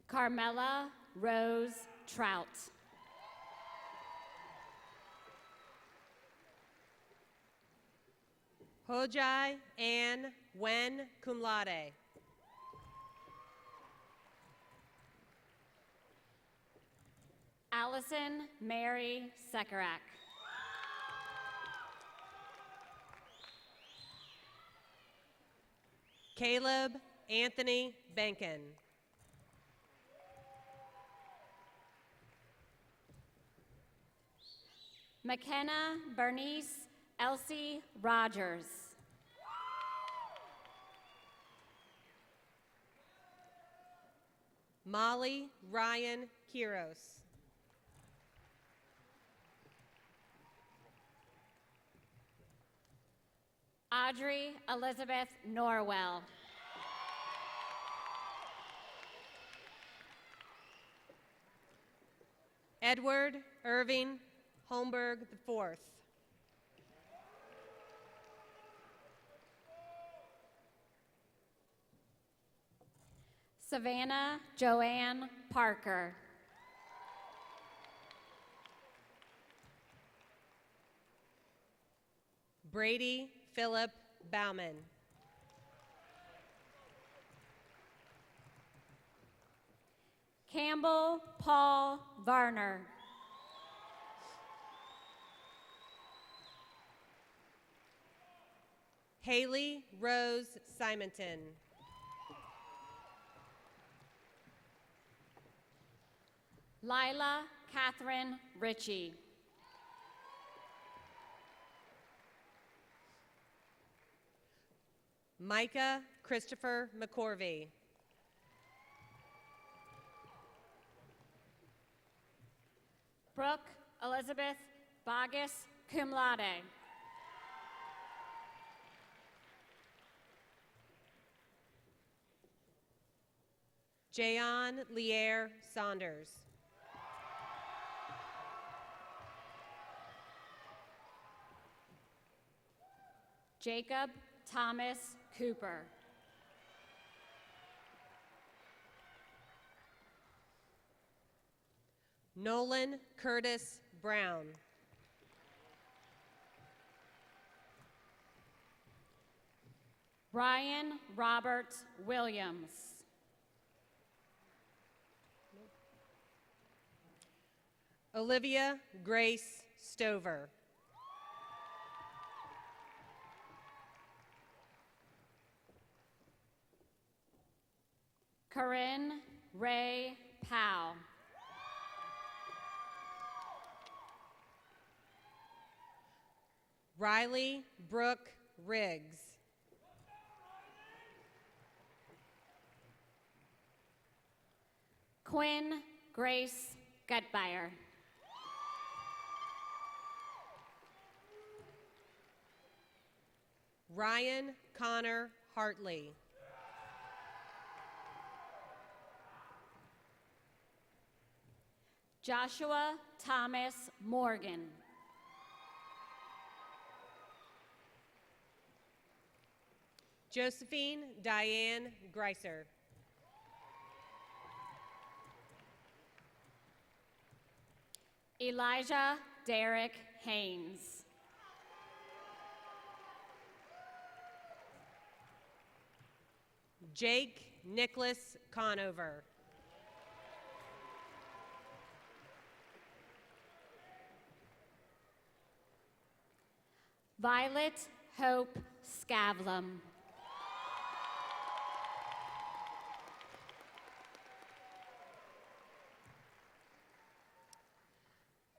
Carmela Rose Trout. Hojai Ann Wen, cum laude. Allison Mary Sekarak. Caleb Anthony Benkin. McKenna Bernice Elsie Rogers. Molly Ryan Kiros. Audrey Elizabeth Norwell. Edward Irving Holmberg IV. Savannah Joanne Parker. Brady Philip Bauman. Campbell Paul Varner. Haley Rose Simonton. Lila Catherine Ritchie. Micah Christopher McCorvey. Brooke Elizabeth Bogus, cum laude. Jayon Lier Saunders. Jacob Thomas Cooper. Nolan Curtis Brown. Ryan Robert Williams. Olivia Grace Stover. Corinne Ray Powell. Riley Brooke Riggs. Quinn Grace Gutbeyer. Ryan Connor Hartley. Joshua Thomas Morgan. Josephine Diane Greiser. Elijah Derek Haynes. Jake Nicholas Conover. Violet Hope Scavlem.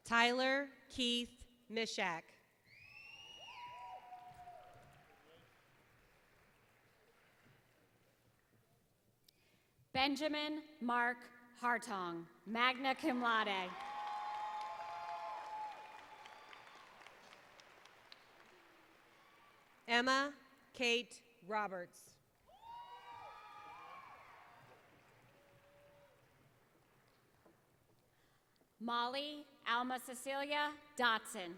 Tyler Keith Mishak. Benjamin Mark Hartong, magna cum laude. Emma Kate Roberts. Molly Alma Cecilia Dotson.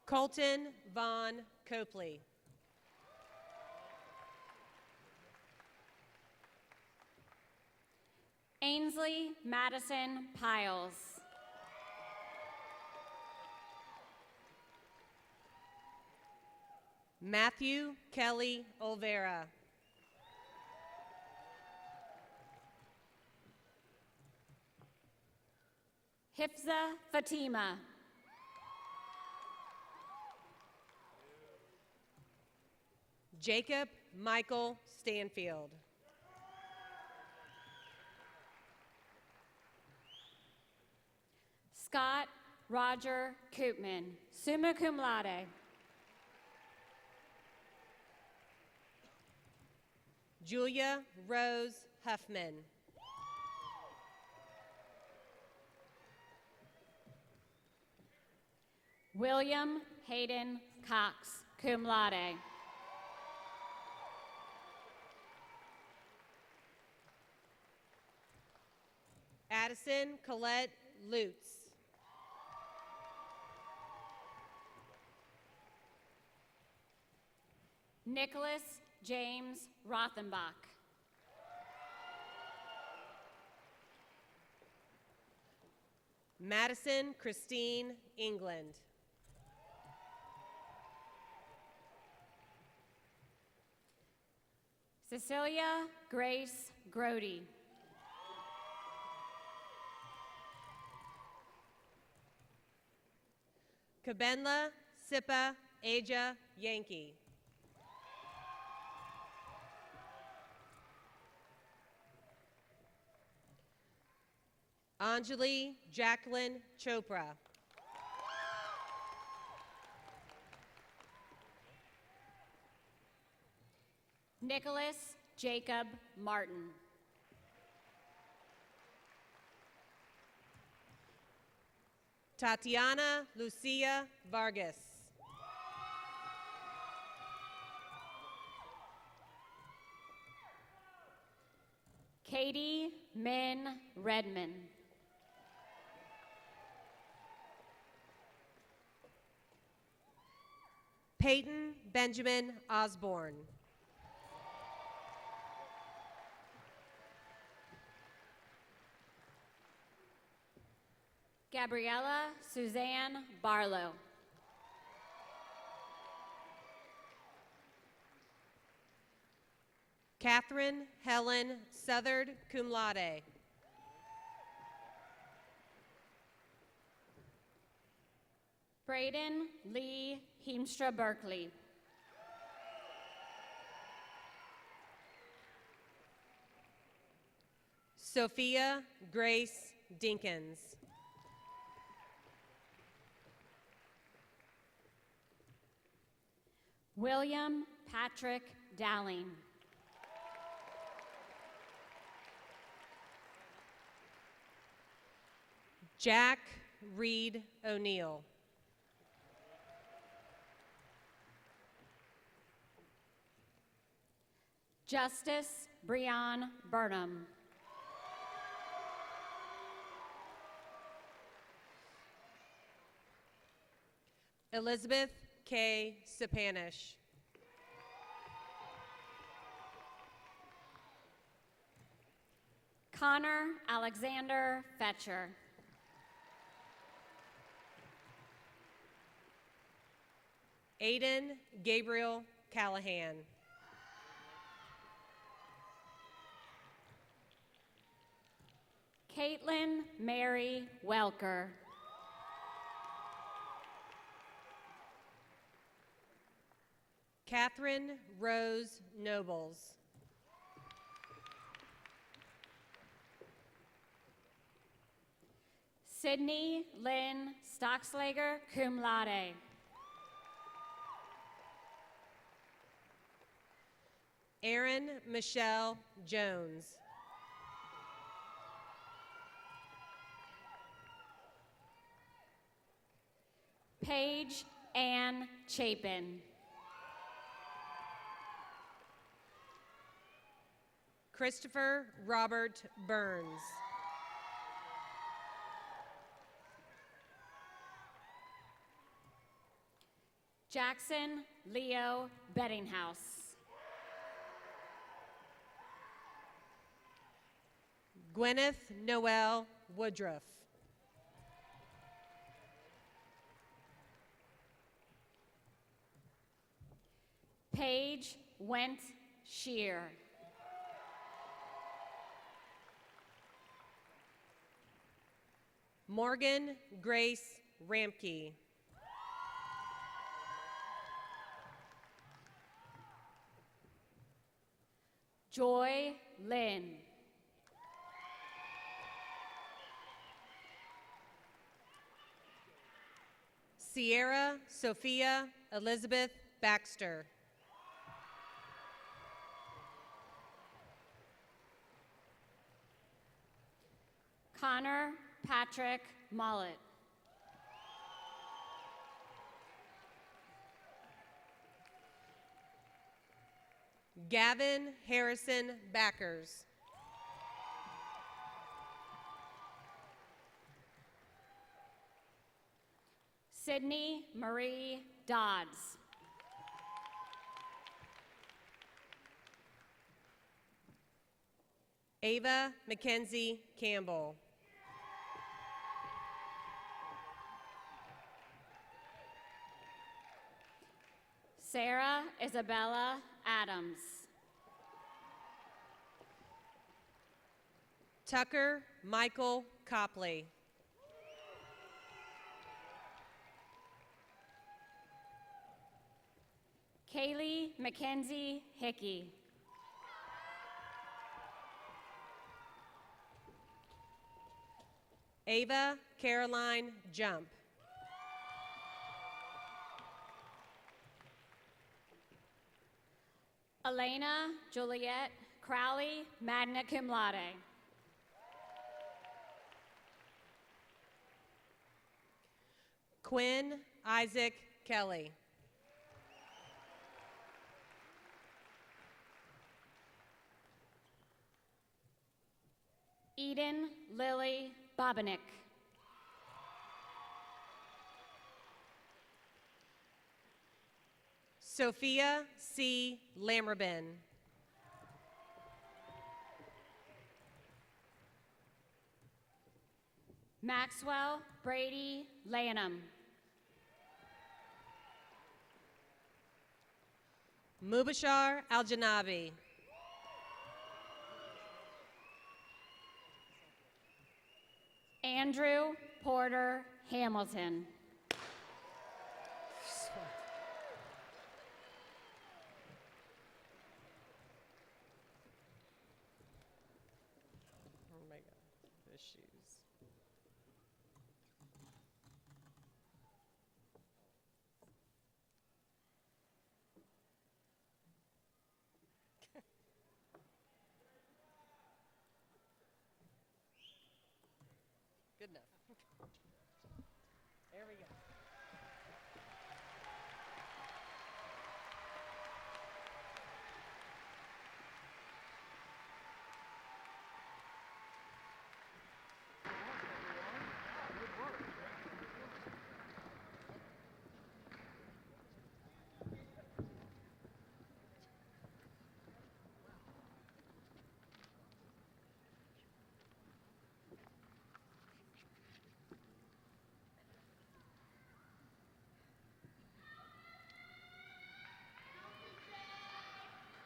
Colton Vaughn Copley. Ainsley Madison Piles. Matthew Kelly Olvera. Hifza Fatima. Jacob Michael Stanfield. Scott Roger Koopman, summa cum laude. Julia Rose Huffman. William Hayden Cox, cum laude. Addison Colette Lutz. Nicholas James Rothenbach. Madison Christine England. Cecilia Grace Grody. Kabenla Sipa Aja Yankee. Anjali Jacqueline Chopra. Nicholas Jacob Martin. Tatiana Lucia Vargas. Katie Min Redman. Peyton Benjamin Osborne. Gabriella Suzanne Barlow. Catherine Helen Southard, cum laude. Braden Lee Heemstra Berkeley. Sophia Grace Dinkins. William Patrick Dowling. Jack Reed O'Neill. Justice Breon Burnham. Elizabeth K. Sapanish. Connor Alexander Fetcher. Aiden Gabriel Callahan. Caitlin Mary Welker. Catherine Rose Nobles. Sydney Lynn Stockslager, cum laude. Erin Michelle Jones. Paige Ann Chapin. Christopher Robert Burns. Jackson Leo Bettinghouse. Gwyneth Noel Woodruff. Paige Went Shear. Morgan Grace Ramke. Joy Lynn. Sierra Sophia Elizabeth Baxter. Connor Patrick Mollett. Gavin Harrison Backers. Sydney Marie Dodds. Ava Mackenzie Campbell. Sarah Isabella Adams. Tucker Michael Copley. Kaylee Mackenzie Hickey. Ava Caroline Jump. Elena Juliet Crowley, magna cum laude. Quinn Isaac Kelly. Eden Lily Bobanik. Sophia C. Lamrabin. Maxwell Brady Lanham. Mubashar Al-Janabi. Andrew Porter Hamilton. Oh my God, the shoes. Good enough. There we go.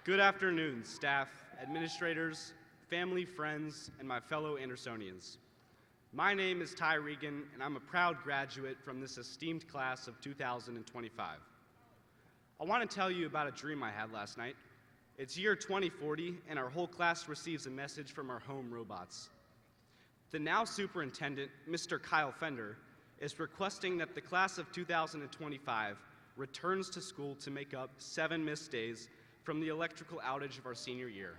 Good afternoon, staff, administrators, family, friends, and my fellow Andersonians. My name is Ty Regan, and I'm a proud graduate from this esteemed class of 2025. I want to tell you about a dream I had last night. It's year 2040, and our whole class receives a message from our home robots. The now superintendent, Mr. Kyle Fender, is requesting that the class of 2025 returns to school to make up 7 missed days from the electrical outage of our senior year.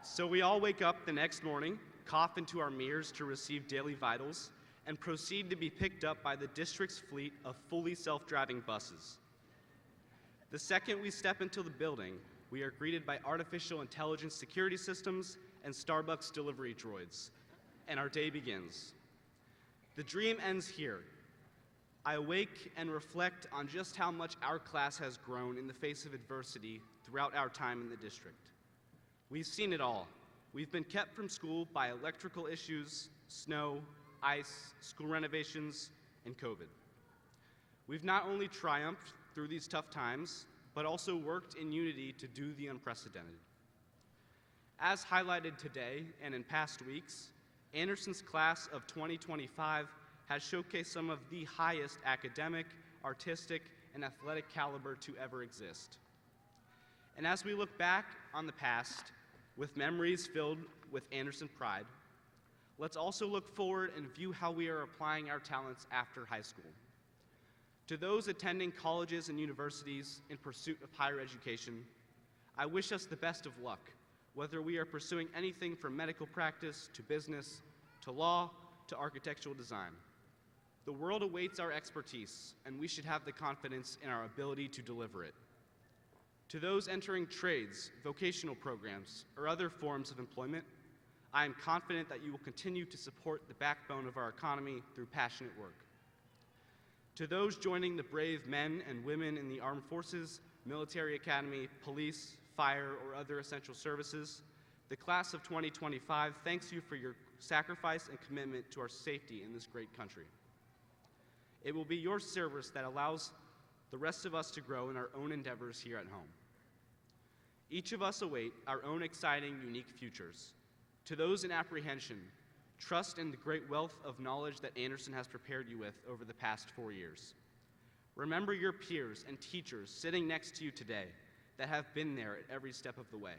So we all wake up the next morning, cough into our mirrors to receive daily vitals, and proceed to be picked up by the district's fleet of fully self-driving buses. The second we step into the building, we are greeted by artificial intelligence security systems and Starbucks delivery droids, and our day begins. The dream ends here. I awake and reflect on just how much our class has grown in the face of adversity throughout our time in the district. We've seen it all. We've been kept from school by electrical issues, snow, ice, school renovations, and COVID. We've not only triumphed through these tough times, but also worked in unity to do the unprecedented. As highlighted today and in past weeks, Anderson's class of 2025 has showcased some of the highest academic, artistic, and athletic caliber to ever exist. And as we look back on the past with memories filled with Anderson pride, let's also look forward and view how we are applying our talents after high school. To those attending colleges and universities in pursuit of higher education, I wish us the best of luck, whether we are pursuing anything from medical practice to business, to law, to architectural design. The world awaits our expertise, and we should have the confidence in our ability to deliver it. To those entering trades, vocational programs, or other forms of employment, I am confident that you will continue to support the backbone of our economy through passionate work. To those joining the brave men and women in the armed forces, military academy, police, fire, or other essential services, the class of 2025 thanks you for your sacrifice and commitment to our safety in this great country. It will be your service that allows the rest of us to grow in our own endeavors here at home. Each of us await our own exciting, unique futures. To those in apprehension, trust in the great wealth of knowledge that Anderson has prepared you with over the past 4 years. Remember your peers and teachers sitting next to you today that have been there at every step of the way.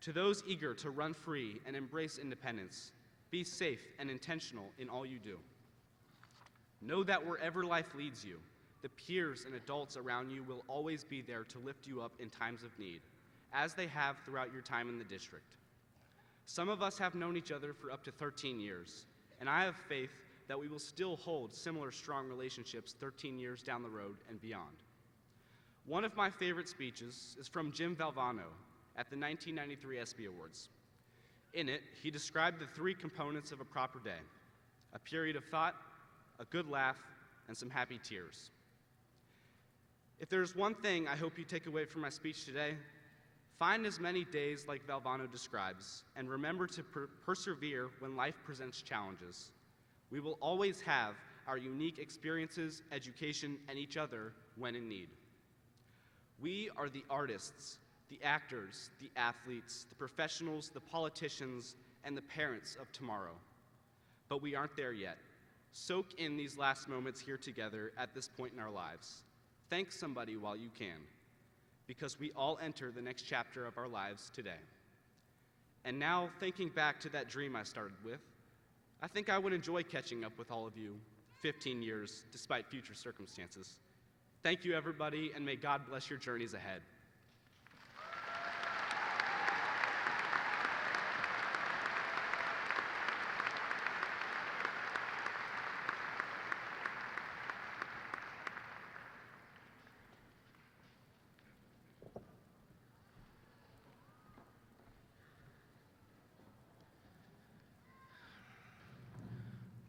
To those eager to run free and embrace independence, be safe and intentional in all you do. Know that wherever life leads you, the peers and adults around you will always be there to lift you up in times of need, as they have throughout your time in the district. Some of us have known each other for up to 13 years, and I have faith that we will still hold similar strong relationships 13 years down the road and beyond. One of my favorite speeches is from Jim Valvano at the 1993 ESPY Awards. In it, he described the 3 components of a proper day: a period of thought, a good laugh, and some happy tears. If there's one thing I hope you take away from my speech today, find as many days like Valvano describes, and remember to persevere when life presents challenges. We will always have our unique experiences, education, and each other when in need. We are the artists, the actors, the athletes, the professionals, the politicians, and the parents of tomorrow. But we aren't there yet. Soak in these last moments here together at this point in our lives. Thank somebody while you can, because we all enter the next chapter of our lives today. And now, thinking back to that dream I started with, I think I would enjoy catching up with all of you 15 years, despite future circumstances. Thank you, everybody, and may God bless your journeys ahead.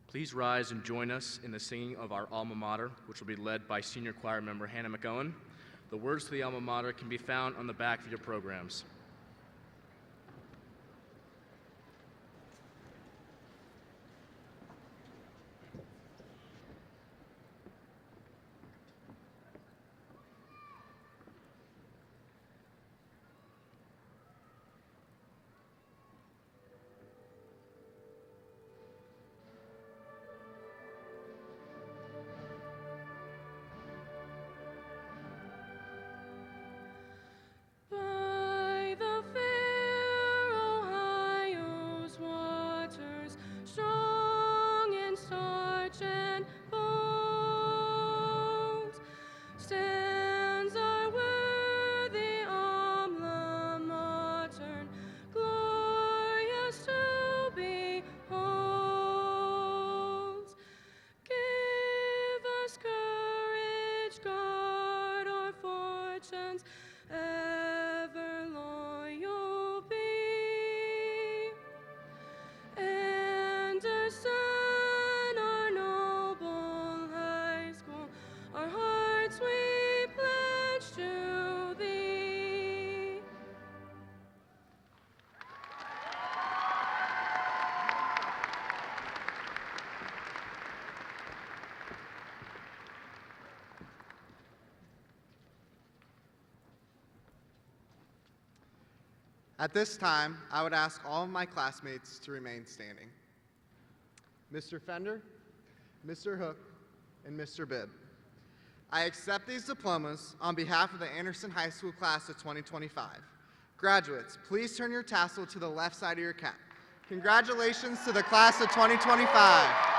Please rise and join us in the singing of our alma mater, which will be led by senior choir member Hannah McOwen. The words to the alma mater can be found on the back of your programs. By the fair Ohio's waters, strong in starch and bones, stands our worthy alma mater, glorious to behold. Give us courage, guard our fortunes, ever loyal be. Anderson, our noble high school, our hearts we pledge to thee. At this time, I would ask all of my classmates to remain standing. Mr. Fender, Mr. Hook, and Mr. Bibb. I accept these diplomas on behalf of the Anderson High School class of 2025. Graduates, please turn your tassel to the left side of your cap. Congratulations to the class of 2025.